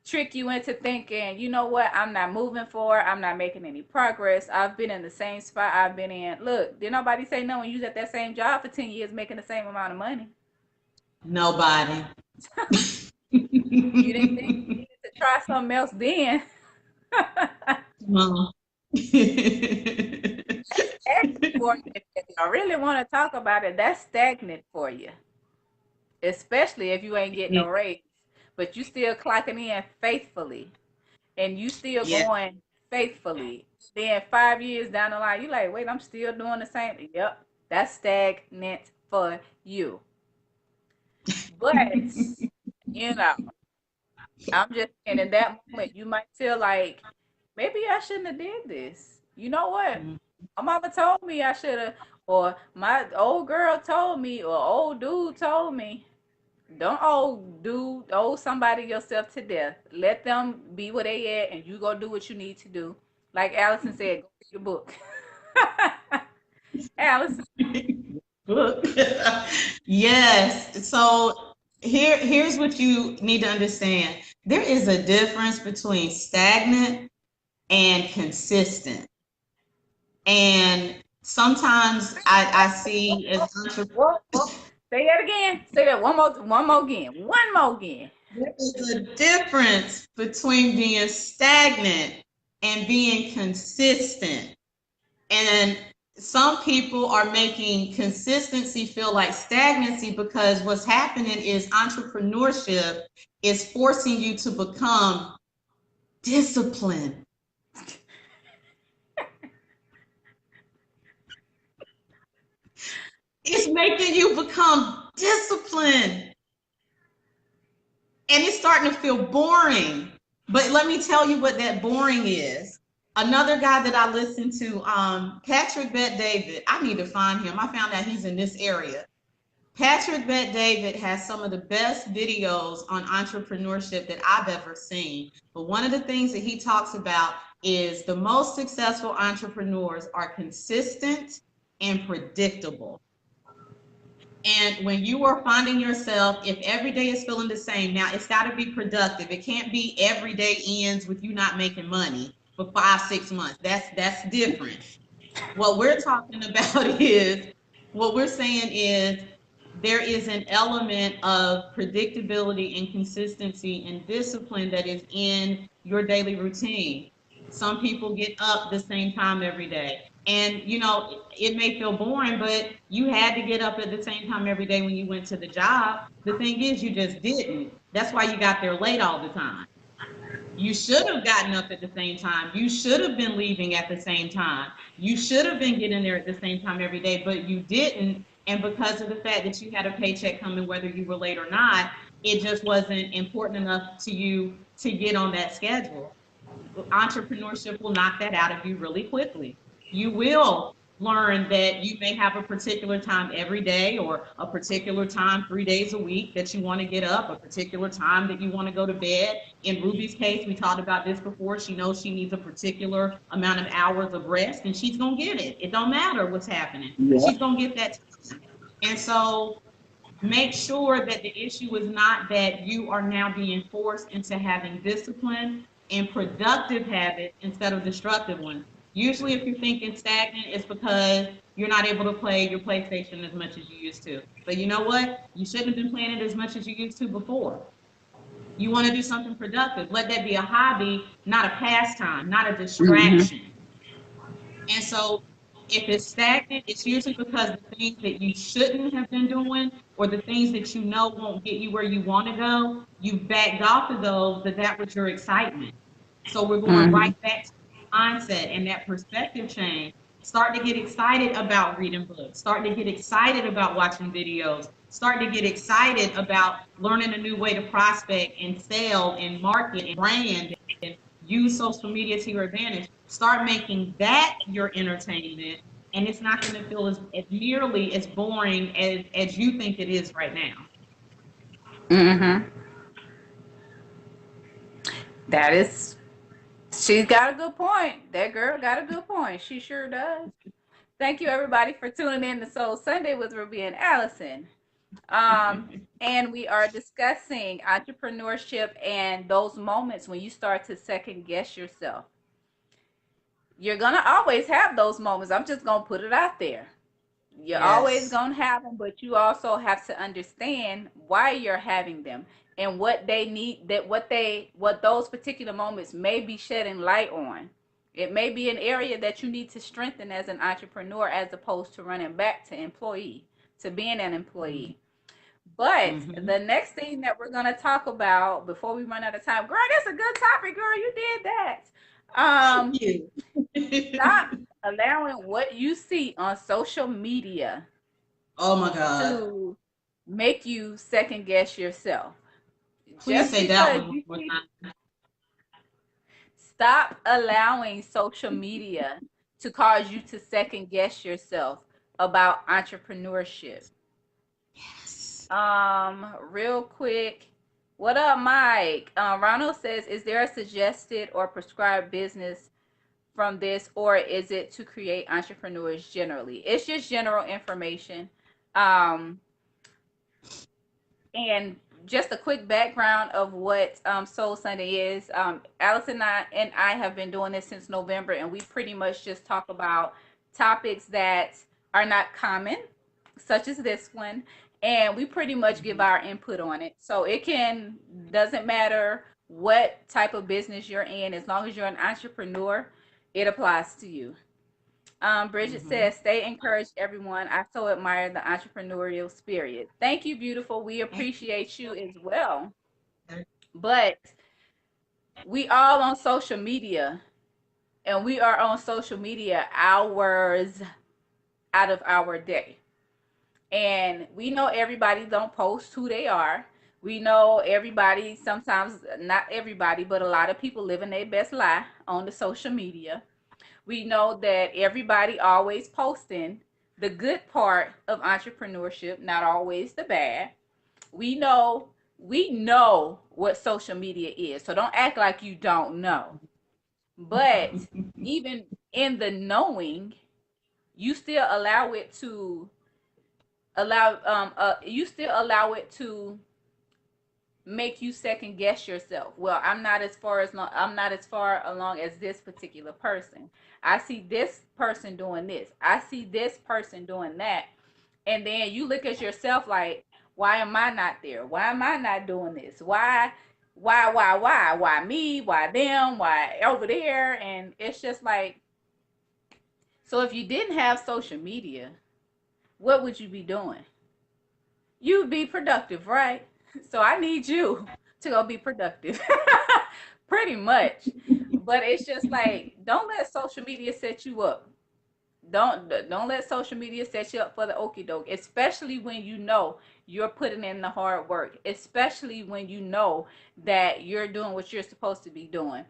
trick you into thinking, you know what, I'm not moving forward, I'm not making any progress. I've been in the same spot I've been in. Look, did nobody say no when you was at that same job for 10 years making the same amount of money? Nobody. You didn't think you needed to try something else then? No. That's stagnant for you. If you really want to talk about it, that's stagnant for you. Especially if you ain't getting Yeah. no raise, but you still clocking in faithfully and you still Yeah. going faithfully. Then 5 years down the line, you like, wait, I'm still doing the same. Yep, that's stagnant for you. But you know, I'm just saying, in that moment, you might feel like maybe I shouldn't have did this. You know what? My mama told me I should have, or my old girl told me, or old dude told me. Don't owe somebody yourself to death. Let them be where they at, and you go do what you need to do. Like Allison said, go read your book. Allison. Book. Yes. So here's what you need to understand. There is a difference between stagnant and consistent. And sometimes I see as entrepreneurs, Whoa, whoa. Say that again. Say that one more again. One more again. there is a difference between being stagnant and being consistent. And some people are making consistency feel like stagnancy, because what's happening is entrepreneurship is forcing you to become disciplined. It's making you become disciplined. And it's starting to feel boring. But let me tell you what that boring is. Another guy that I listened to, Patrick Bet David. I need to find him. I found out he's in this area. Patrick Bet David has some of the best videos on entrepreneurship that I've ever seen. But one of the things that he talks about is the most successful entrepreneurs are consistent and predictable. And when you are finding yourself, if every day is feeling the same, now it's got to be productive. It can't be every day ends with you not making money for 5, 6 months. That's different. What we're talking about is, what we're saying is, there is an element of predictability and consistency and discipline that is in your daily routine. Some people get up the same time every day. And it may feel boring, but you had to get up at the same time every day when you went to the job. The thing is, you just didn't. That's why you got there late all the time. You should have gotten up at the same time. You should have been leaving at the same time. You should have been getting there at the same time every day, but you didn't. And because of the fact that you had a paycheck coming, whether you were late or not, it just wasn't important enough to you to get on that schedule. Entrepreneurship will knock that out of you really quickly. You will learn that you may have a particular time every day, or a particular time 3 days a week that you want to get up, a particular time that you want to go to bed. In Ruby's case, we talked about this before. She knows she needs a particular amount of hours of rest, and she's going to get it. It don't matter what's happening. Yeah. She's going to get that time. And so make sure that the issue is not that you are now being forced into having discipline and productive habits instead of destructive ones. Usually if you're thinking stagnant, it's because you're not able to play your PlayStation as much as you used to. But you know what? You shouldn't have been playing it as much as you used to before. You want to do something productive. Let that be a hobby, not a pastime, not a distraction. Mm-hmm. And so if it's stagnant, it's usually because the things that you shouldn't have been doing, or the things that you know won't get you where you want to go, you've backed off of those, but that was your excitement. So we're going right back to mindset and that perspective change. Start to get excited about reading books. Start to get excited about watching videos. Start to get excited about learning a new way to prospect and sell and market and brand and use social media to your advantage. Start making that your entertainment, and it's not going to feel as nearly as boring as you think it is right now. Mm-hmm. That is... She's got a good point. That girl got a good point. She sure does. Thank you, everybody, for tuning in to Soul Sunday with Ruby and Allison. And we are discussing entrepreneurship and those moments when you start to second guess yourself. You're going to always have those moments. I'm just going to put it out there. You're always going to have them, but you also have to understand why you're having them and what they need, what those particular moments may be shedding light on. It may be an area that you need to strengthen as an entrepreneur, as opposed to running back to being an employee. But the next thing that we're going to talk about before we run out of time, girl, that's a good topic, girl. You did that. Thank you. Stop allowing what you see on social media, oh my God, to make you second guess yourself. Please say that one more time. Stop allowing social media to cause you to second guess yourself about entrepreneurship. Yes. Real quick, what up, Mike? Ronald says, is there a suggested or prescribed business from this, or is it to create entrepreneurs generally? It's just general information. And just a quick background of what Soul Sunday is. Allison and I have been doing this since November, and we pretty much just talk about topics that are not common, such as this one, and we pretty much give our input on it. So it doesn't matter what type of business you're in, as long as you're an entrepreneur, it applies to you. Bridget says, stay encouraged, everyone. I so admire the entrepreneurial spirit. Thank you, beautiful. We appreciate you as well. But we all on social media, and we are on social media hours out of our day. And we know everybody don't post who they are. We know everybody, sometimes not everybody, but a lot of people living their best life on the social media. We know that everybody always posting the good part of entrepreneurship, not always the bad. We know what social media is. So don't act like you don't know. But even in the knowing, you still allow it to allow it to make you second guess yourself. Well, I'm not as far along as this particular person. I see this person doing this. I see this person doing that. And then you look at yourself like, why am I not there? Why am I not doing this? Why me? Why them? Why over there? And it's just like, so if you didn't have social media, what would you be doing? You'd be productive, right? So I need you to go be productive. Pretty much. But it's just like, don't let social media set you up. Don't let social media set you up for the okie doke, especially when you know you're putting in the hard work, especially when you know that you're doing what you're supposed to be doing.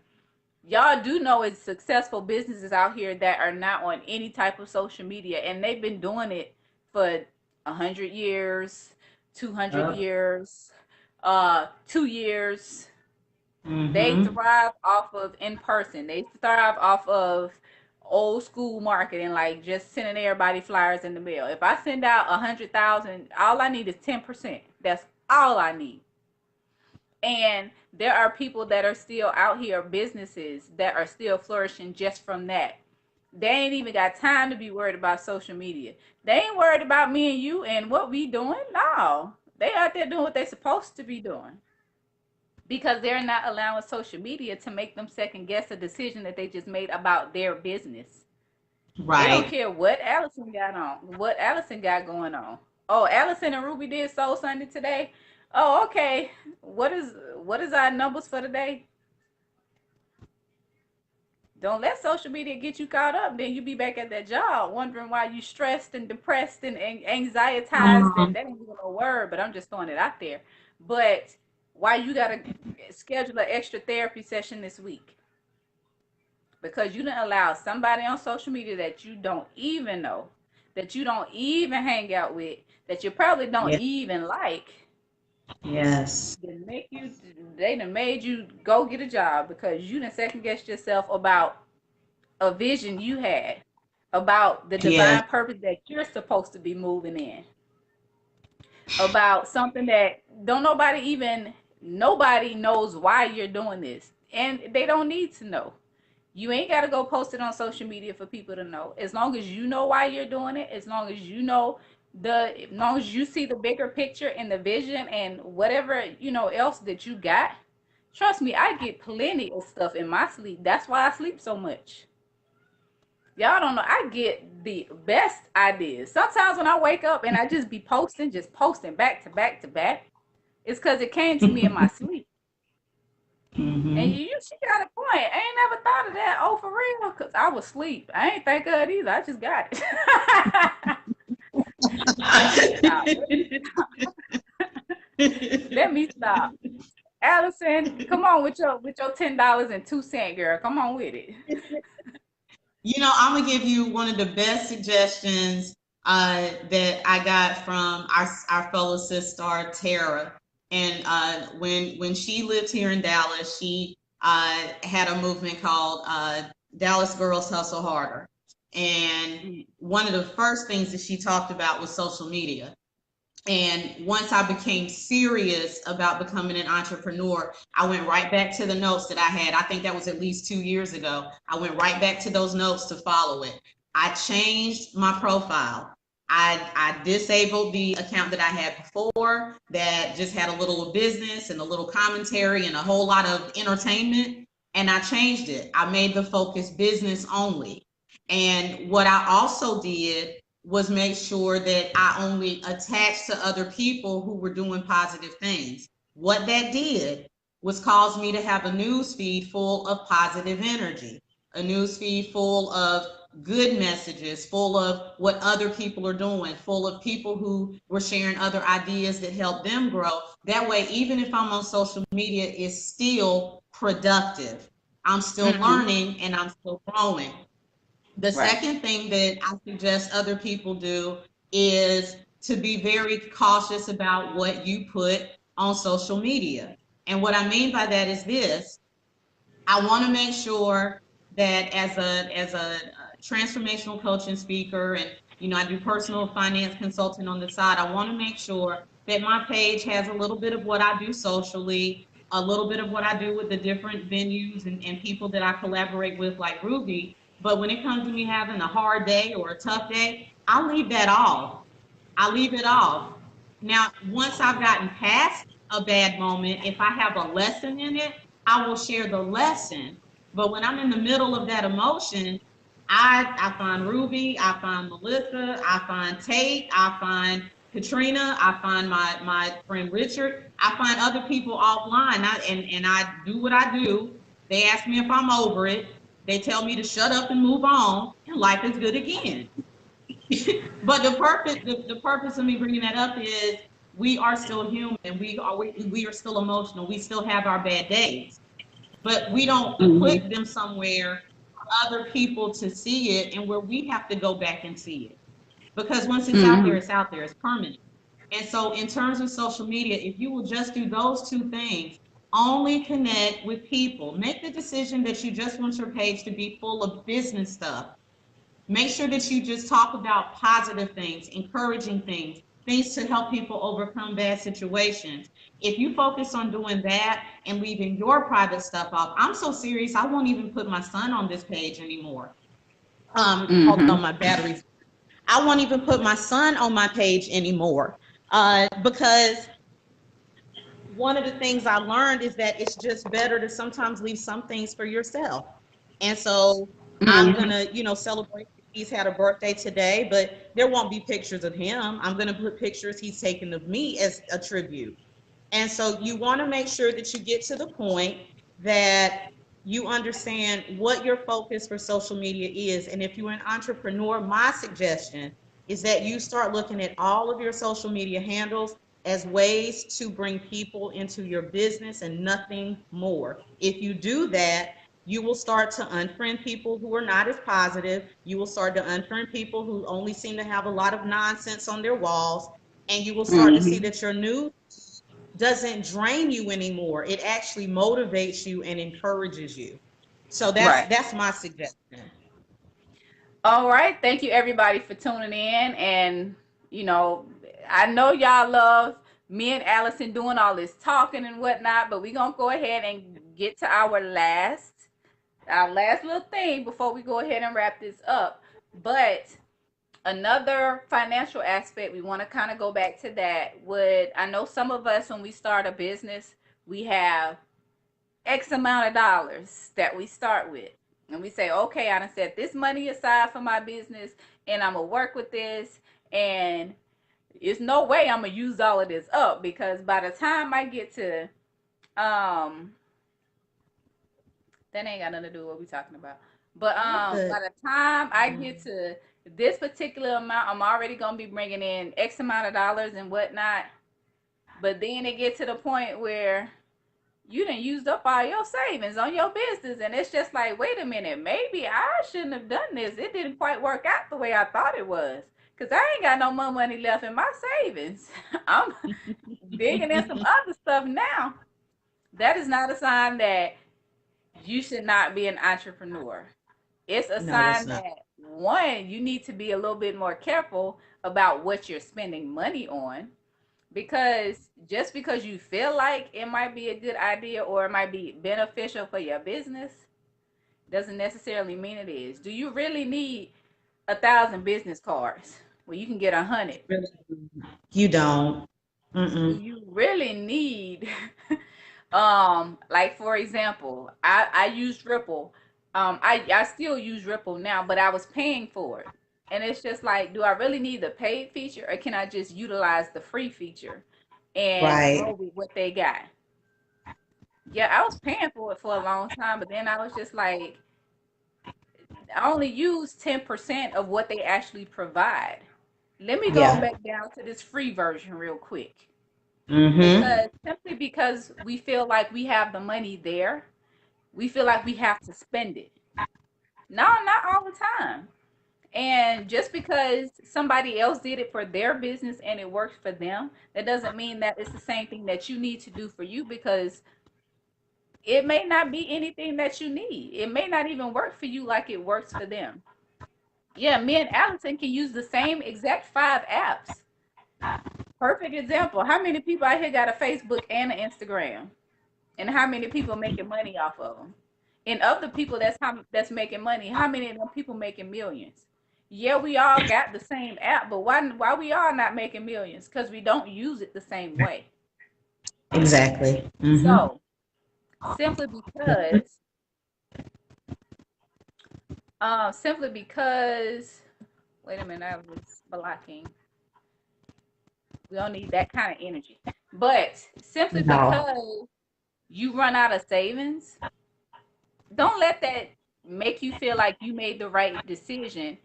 Y'all do know it's successful businesses out here that are not on any type of social media, and they've been doing it for 100 years, 200 years, 2 years. They Mm-hmm. thrive off of in person. They thrive off of old school marketing, like just sending everybody flyers in the mail. If I send out 100,000, all I need is 10%. That's all I need. And there are people that are still out here, businesses that are still flourishing just from that. They ain't even got time to be worried about social media. They ain't worried about me and you and what we doing. No, they out there doing what they supposed to be doing because they're not allowing social media to make them second guess a decision that they just made about their business. They don't Right. care what Allison got on, what Allison got going on. Oh, Allison and Ruby did Soul Sunday today. Oh, okay. What is our numbers for today? Don't let social media get you caught up. Then you be back at that job wondering why you stressed and depressed and anxietized. And that ain't even a word, but I'm just throwing it out there. But why you gotta schedule an extra therapy session this week? Because you didn't allow somebody on social media that you don't even know, that you don't even hang out with, that you probably don't Yeah. even like, Yes. they make you they done made you go get a job because you done second guessed yourself about a vision you had, about the Yes. divine purpose that you're supposed to be moving in, about something that don't nobody knows why you're doing this, and they don't need to know. You ain't got to go post it on social media for people to know. As long as you know why you're doing it, as long as you know as long as you see the bigger picture and the vision and whatever, else that you got. Trust me, I get plenty of stuff in my sleep. That's why I sleep so much. Y'all don't know. I get the best ideas. Sometimes when I wake up and I just posting back to back to back, it's because it came to me in my sleep. And Mm-hmm. she got a point. I ain't never thought of that. Oh, for real? Because I was asleep. I ain't think of it either. I just got it. Let me stop. Let me stop. Allison, come on with your $10.02, girl. Come on with it. I'm gonna give you one of the best suggestions that I got from our fellow sister Tara. And when she lived here in Dallas, she had a movement called Dallas Girls Hustle Harder. And one of the first things that she talked about was social media. And once I became serious about becoming an entrepreneur, I went right back to the notes that I had. I think that was at least 2 years ago. I went right back to those notes to follow it. I changed my profile. I disabled the account that I had before that just had a little business and a little commentary and a whole lot of entertainment. And I changed it. I made the focus business only. And what I also did was make sure that I only attached to other people who were doing positive things. What that did was cause me to have a news feed full of positive energy, a news feed full of good messages, full of what other people are doing, full of people who were sharing other ideas that help them grow. That way, even if I'm on social media, it's still productive. I'm still learning and I'm still growing. The Right. second thing that I suggest other people do is to be very cautious about what you put on social media. And what I mean by that is this: I want to make sure that as a transformational coach and speaker, and I do personal finance consulting on the side. I want to make sure that my page has a little bit of what I do socially, a little bit of what I do with the different venues and people that I collaborate with, like Ruby. But when it comes to me having a hard day or a tough day, I leave that off. I leave it off. Now, once I've gotten past a bad moment, if I have a lesson in it, I will share the lesson. But when I'm in the middle of that emotion, I find Ruby, I find Melissa, I find Tate, I find Katrina, I find my friend Richard, I find other people offline, and I do what I do. They ask me if I'm over it. They tell me to shut up and move on, and life is good again. But the purpose of me bringing that up is we are still human. We are still emotional. We still have our bad days, but we don't put them somewhere for other people to see it and where we have to go back and see it. Because once it's out there, it's out there. It's permanent. And so, in terms of social media, if you will just do those two things, only connect with people. Make the decision that you just want your page to be full of business stuff. Make sure that you just talk about positive things, encouraging things, things to help people overcome bad situations. If you focus on doing that and leaving your private stuff off, I'm so serious, I won't even put my son on this page anymore. Hold on, my batteries. I won't even put my son on my page anymore, because one of the things I learned is that it's just better to sometimes leave some things for yourself. And so I'm gonna, celebrate that he's had a birthday today, but there won't be pictures of him. I'm gonna put pictures he's taken of me as a tribute. And so you want to make sure that you get to the point that you understand what your focus for social media is. And if you're an entrepreneur, my suggestion is that you start looking at all of your social media handles as ways to bring people into your business and nothing more. If you do that, you will start to unfriend people who are not as positive. You will start to unfriend people who only seem to have a lot of nonsense on their walls. And you will start to see that your new doesn't drain you anymore. It actually motivates you and encourages you. So that's Right. that's my suggestion. All right. Thank you everybody for tuning in. And you know, I know y'all love me and Allison doing all this talking and whatnot, but we're gonna go ahead and get to our last little thing before we go ahead and wrap this up. But another financial aspect, we want to kind of go back to that. I know some of us, when we start a business, we have X amount of dollars that we start with. And we say, okay, I done set this money aside for my business and I'm going to work with this. And there's no way I'm going to use all of this up, because by the time I get to, that ain't got nothing to do with what we talking about. But by the time I get to this particular amount, I'm already going to be bringing in X amount of dollars and whatnot. But then it gets to the point where you done used up all your savings on your business, and it's just like, wait a minute, maybe I shouldn't have done this. It didn't quite work out the way I thought it was, because I ain't got no more money left in my savings. I'm digging in some other stuff now. That is not a sign that you should not be an entrepreneur. It's a No, that's sign not. that, one, you need to be a little bit more careful about what you're spending money on, because just because you feel like it might be a good idea or it might be beneficial for your business doesn't necessarily mean it is. Do you really need 1,000 business cards when you can get 100? You don't. Do Mm-mm. you really need like, for example, I used Ripple. I still use Ripple now, but I was paying for it. And it's just like, do I really need the paid feature, or can I just utilize the free feature and Right. roll with what they got? Yeah, I was paying for it for a long time, but then I was just like, I only use 10% of what they actually provide. Let me go Yeah. back down to this free version real quick. Mm-hmm. Because simply because we feel like we have the money there, we feel like we have to spend it. No, not all the time. And just because somebody else did it for their business and it worked for them, that doesn't mean that it's the same thing that you need to do for you, because it may not be anything that you need. It may not even work for you like it works for them. Yeah, me and Allison can use the same exact 5 apps. Perfect example. How many people out here got a Facebook and an Instagram? And how many people making money off of them? And of the people that's making money, how many of them people making millions? Yeah, we all got the same app, but why we all not making millions? Because we don't use it the same way. Exactly. Mm-hmm. So simply because, wait a minute, I was blocking. We don't need that kind of energy. But simply No. because you run out of savings, don't let that make you feel like you made the right decision.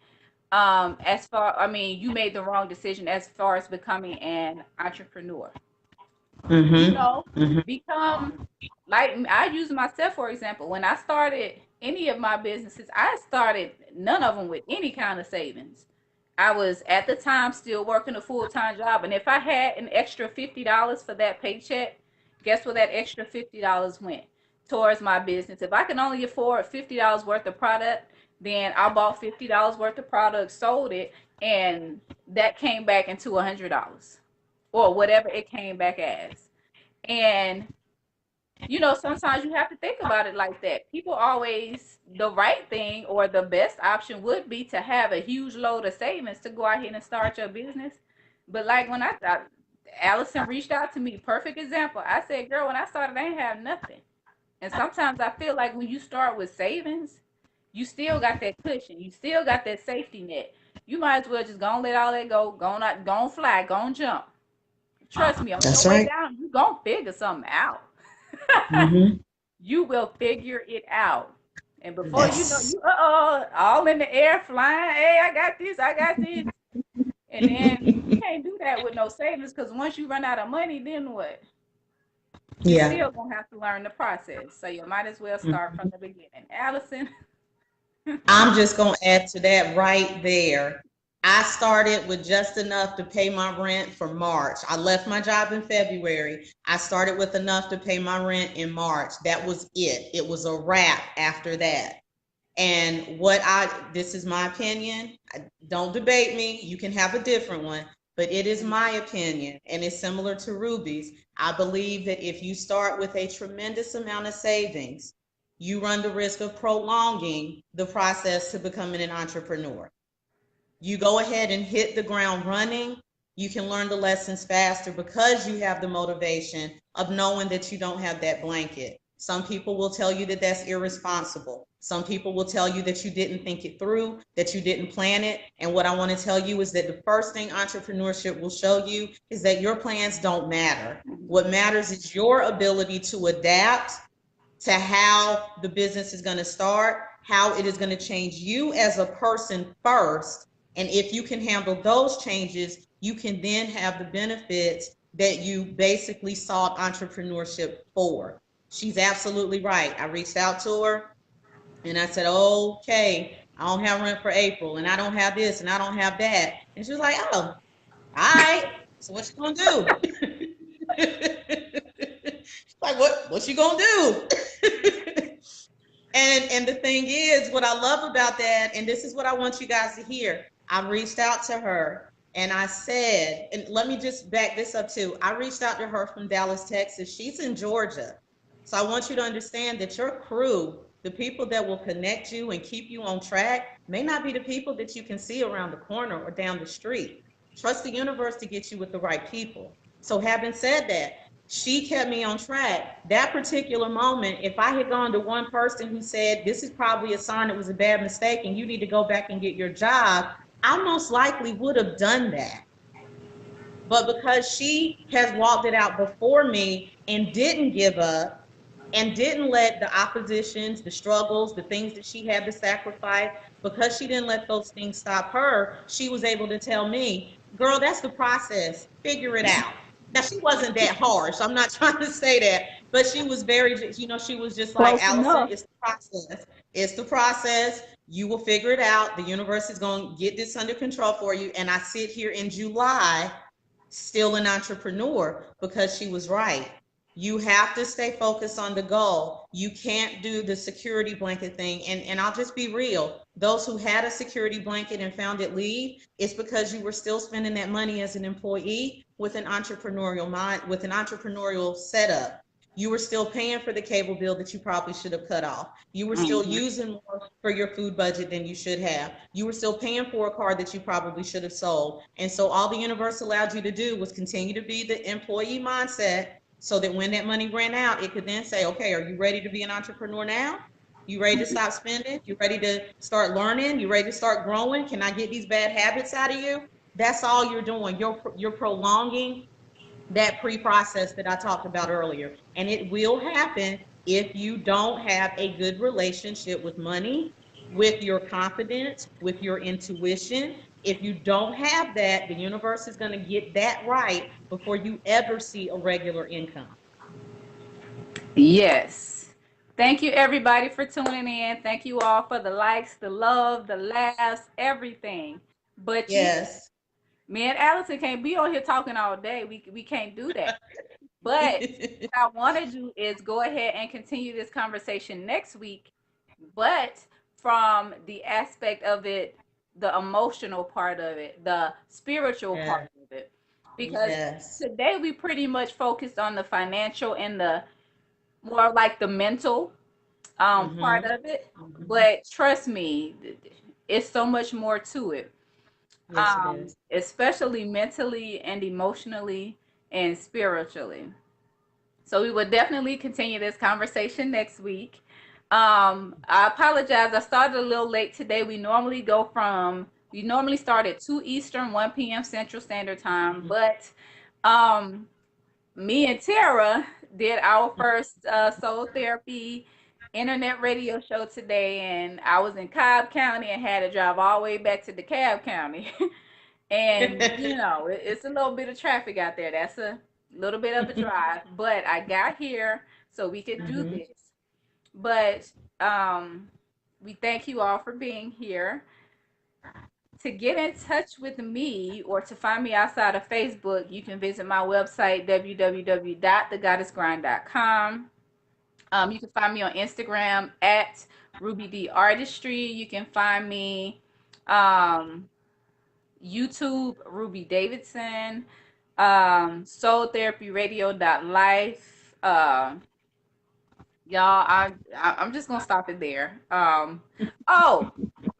You made the wrong decision as far as becoming an entrepreneur. You know, Mm-hmm. Mm-hmm. become, like, I use myself for example. When I started any of my businesses, I started none of them with any kind of savings. I was at the time still working a full-time job, and if I had an extra $50 for that paycheck, guess where that extra $50 went? Towards my business. If I can only afford $50 worth of product, then I bought $50 worth of product, sold it, and that came back into $100 or whatever it came back as. And sometimes you have to think about it like that. People always, the right thing or the best option would be to have a huge load of savings to go out here and start your business. But like when I thought, Allison reached out to me, perfect example. I said, girl, when I started, I didn't have nothing. And sometimes I feel like when you start with savings, you still got that cushion. You still got that safety net. You might as well just go and let all that go. Go on, go and fly, go and jump. Trust me, on your That's way right. down, you gonna figure something out. Mm-hmm. You will figure it out. And before you know, Yes. you all in the air flying. Hey, I got this, I got this. And then you can't do that with no savings, because once you run out of money, then what? You Yeah. still gonna have to learn the process. So you might as well start from the beginning. Allison. I'm just going to add to that right there. I started with just enough to pay my rent for March. I left my job in February. I started with enough to pay my rent in March. That was it. It was a wrap after that. And this is my opinion. Don't debate me. You can have a different one, but it is my opinion, and it's similar to Ruby's. I believe that if you start with a tremendous amount of savings, you run the risk of prolonging the process to becoming an entrepreneur. You go ahead and hit the ground running. You can learn the lessons faster because you have the motivation of knowing that you don't have that blanket. Some people will tell you that that's irresponsible. Some people will tell you that you didn't think it through, that you didn't plan it. And what I want to tell you is that the first thing entrepreneurship will show you is that your plans don't matter. What matters is your ability to adapt to how the business is going to start, how it is going to change you as a person first. And if you can handle those changes, you can then have the benefits that you basically sought entrepreneurship for. She's absolutely right. I reached out to her and I said, okay, I don't have rent for April, and I don't have this, and I don't have that. And she was like, oh, all right. So what you gonna do? Like, what you gonna do? And the thing is, what I love about that, and this is what I want you guys to hear, I reached out to her and I said, and let me just back this up too. I reached out to her from Dallas, Texas. She's in Georgia. So I want you to understand that your crew, the people that will connect you and keep you on track, may not be the people that you can see around the corner or down the street. Trust the universe to get you with the right people. So having said that, she kept me on track. That particular moment, if I had gone to one person who said, this is probably a sign it was a bad mistake and you need to go back and get your job, I most likely would have done that. But because she has walked it out before me and didn't give up and didn't let the oppositions, the struggles, the things that she had to sacrifice because she didn't let those things stop her, she was able to tell me, girl, that's the process. Figure it out. Now, she wasn't that harsh. I'm not trying to say that, but she was very, she was just like, Close Allison, enough. it's the process. It's the process. You will figure it out. The universe is going to get this under control for you. And I sit here in July, still an entrepreneur, because she was right. You have to stay focused on the goal. You can't do the security blanket thing. And I'll just be real. Those who had a security blanket and found it leave, it's because you were still spending that money as an employee with an entrepreneurial mind, with an entrepreneurial setup. You were still paying for the cable bill that you probably should have cut off. You were still Mhm. using more for your food budget than you should have. You were still paying for a car that you probably should have sold. And so all the universe allowed you to do was continue to be the employee mindset, so that when that money ran out, it could then say, okay, are you ready to be an entrepreneur now? You ready to stop spending? You ready to start learning? You ready to start growing? Can I get these bad habits out of you? That's all you're doing. You're prolonging that pre-process that I talked about earlier. And it will happen if you don't have a good relationship with money, with your confidence, with your intuition. If you don't have that, the universe is going to get that right before you ever see a regular income. Yes. Thank you, everybody, for tuning in. Thank you all for the likes, the love, the laughs, everything. But you, Yes. me and Allison can't be on here talking all day. We can't do that. But what I want to do is go ahead and continue this conversation next week, but from the aspect of it, the emotional part of it, the spiritual part Yeah. of it. Because Yes. today we pretty much focused on the financial and the more like the mental part Mm-hmm. of it. Mm-hmm. But trust me, it's so much more to it, Yes, it is. especially mentally and emotionally and spiritually. So we will definitely continue this conversation next week. I apologize. I started a little late today. We normally start at 2 Eastern, 1 p.m. Central Standard Time, Mm-hmm. but um, me and Tara did our first soul therapy internet radio show today, and I was in Cobb County and had to drive all the way back to DeKalb County. And it's a little bit of traffic out there. That's a little bit of a drive, but I got here so we could do Mm-hmm. this. But um, we thank you all for being here. To get in touch with me or to find me outside of Facebook, you can visit my website, www.thegoddessgrind.com. You can find me on Instagram at Ruby D Artistry. You can find me um, YouTube, Ruby Davidson, Soul Therapy Radio.life. Y'all, I'm just gonna stop it there. Oh,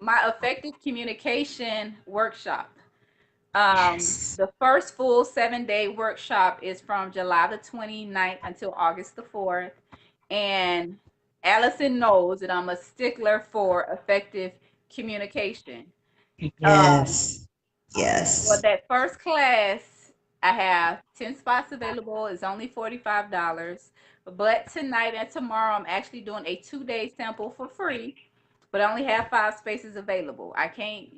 my effective communication workshop. Yes. The first full 7-day workshop is from July the 29th until August the 4th. And Allison knows that I'm a stickler for effective communication. Um, Yes. for Yes. that first class, I have 10 spots available. It's only $45. But tonight and tomorrow, I'm actually doing a 2-day sample for free, but I only have 5 spaces available. I can't,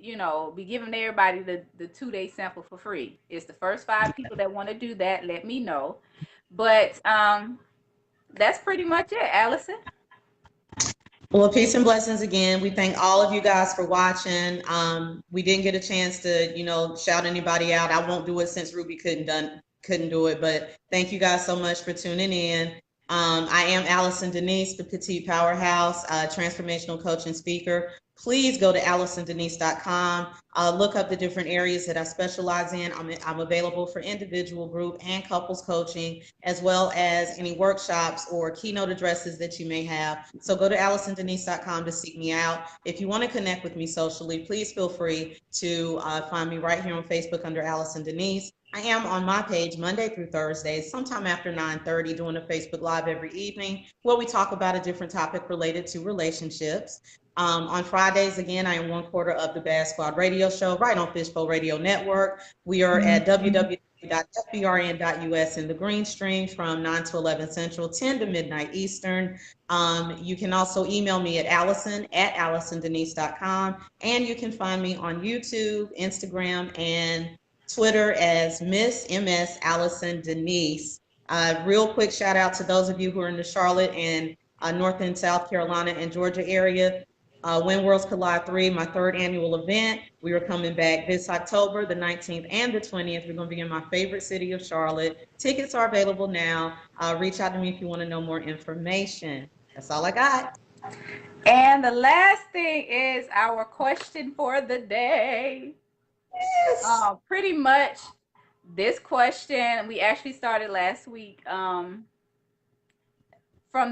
be giving everybody the 2-day sample for free. It's the first 5 people that want to do that. Let me know. But that's pretty much it, Allison. Well, peace and blessings again. We thank all of you guys for watching. We didn't get a chance to, shout anybody out. I won't do it since Ruby couldn't do it. But thank you guys so much for tuning in. I am Allison Denise, the Petite Powerhouse, transformational coach and speaker. Please go to AllisonDenise.com. Look up the different areas that I specialize in. I'm available for individual, group, and couples coaching, as well as any workshops or keynote addresses that you may have. So go to AllisonDenise.com to seek me out. If you want to connect with me socially, please feel free to find me right here on Facebook under Allison Denise. I am on my page Monday through Thursday, sometime after 9:30, doing a Facebook Live every evening where we talk about a different topic related to relationships. On Fridays, again, I am one quarter of the Bad Squad radio show right on Fishbowl Radio Network. We are at www www.fbrn.us in the green stream from 9 to 11 Central, 10 to midnight Eastern. You can also email me at allison@allisondenise.com, and you can find me on YouTube, Instagram, and Twitter as Miss MS Allison Denise. Real quick shout out to those of you who are in the Charlotte and North and South Carolina and Georgia area. When Worlds Collide 3, my third annual event. We are coming back this October, the 19th and the 20th. We're going to be in my favorite city of Charlotte. Tickets are available now. Reach out to me if you want to know more information. That's all I got. And the last thing is our question for the day. Yes. Pretty much this question, we actually started last week. From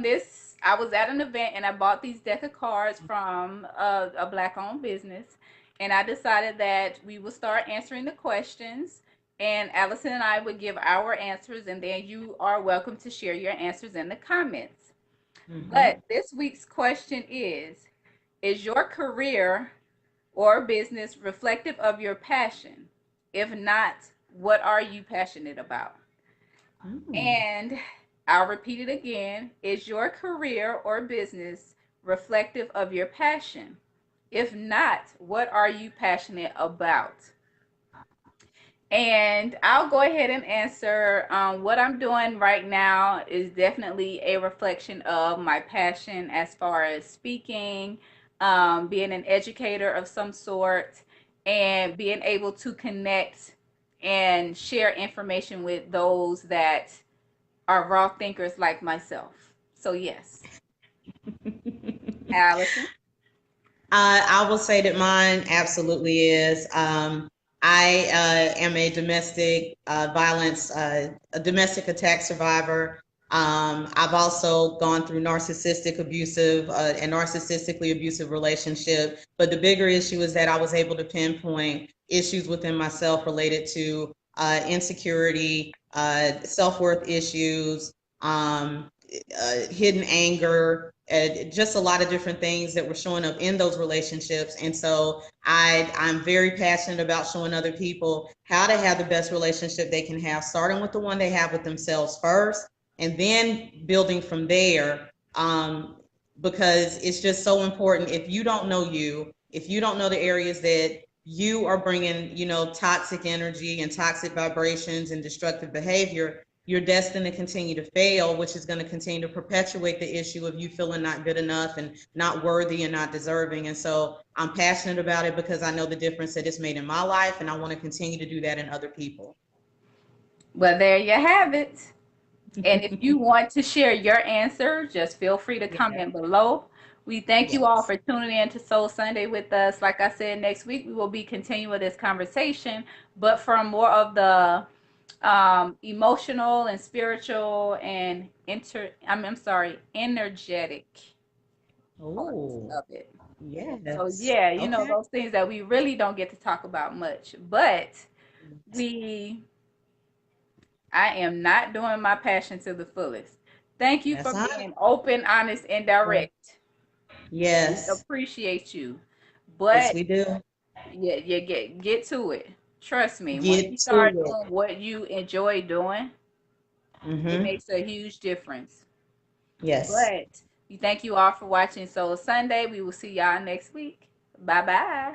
this, I was at an event and I bought these deck of cards from a black-owned business, and I decided that we would start answering the questions, and Allison and I would give our answers, and then you are welcome to share your answers in the comments. But this week's question is your career or business reflective of your passion? If not, what are you passionate about? And I'll repeat it again. Is your career or business reflective of your passion? If not, what are you passionate about? And I'll go ahead and answer. What I'm doing right now is definitely a reflection of my passion as far as speaking, being an educator of some sort, and being able to connect and share information with those that are raw thinkers like myself. So yes. Allison? I will say that mine absolutely is. I am a domestic violence, a domestic attack survivor. I've also gone through narcissistically abusive relationship. But the bigger issue is that I was able to pinpoint issues within myself related to insecurity, self-worth issues, hidden anger, just a lot of different things that were showing up in those relationships. And so I'm very passionate about showing other people how to have the best relationship they can have, starting with the one they have with themselves first, and then building from there. Because it's just so important. If you don't know you, if you don't know the areas that you are bringing, toxic energy and toxic vibrations and destructive behavior, you're destined to continue to fail, which is going to continue to perpetuate the issue of you feeling not good enough and not worthy and not deserving. And so I'm passionate about it because I know the difference that it's made in my life, and I want to continue to do that in other people. Well, there you have it. And if you want to share your answer, just feel free to comment below. We thank you all for tuning in to Soul Sunday with us. Like I said, next week we will be continuing this conversation, but from more of the emotional and spiritual and energetic parts of it. Yes. So yeah, those things that we really don't get to talk about much, but I am not doing my passion to the fullest. Thank you for being open, honest, and direct. Yes. We appreciate you. But yes, we do. Yeah, get to it. Trust me. Once you start doing what you enjoy doing, it makes a huge difference. Yes. But we thank you all for watching Soul Sunday. We will see y'all next week. Bye-bye.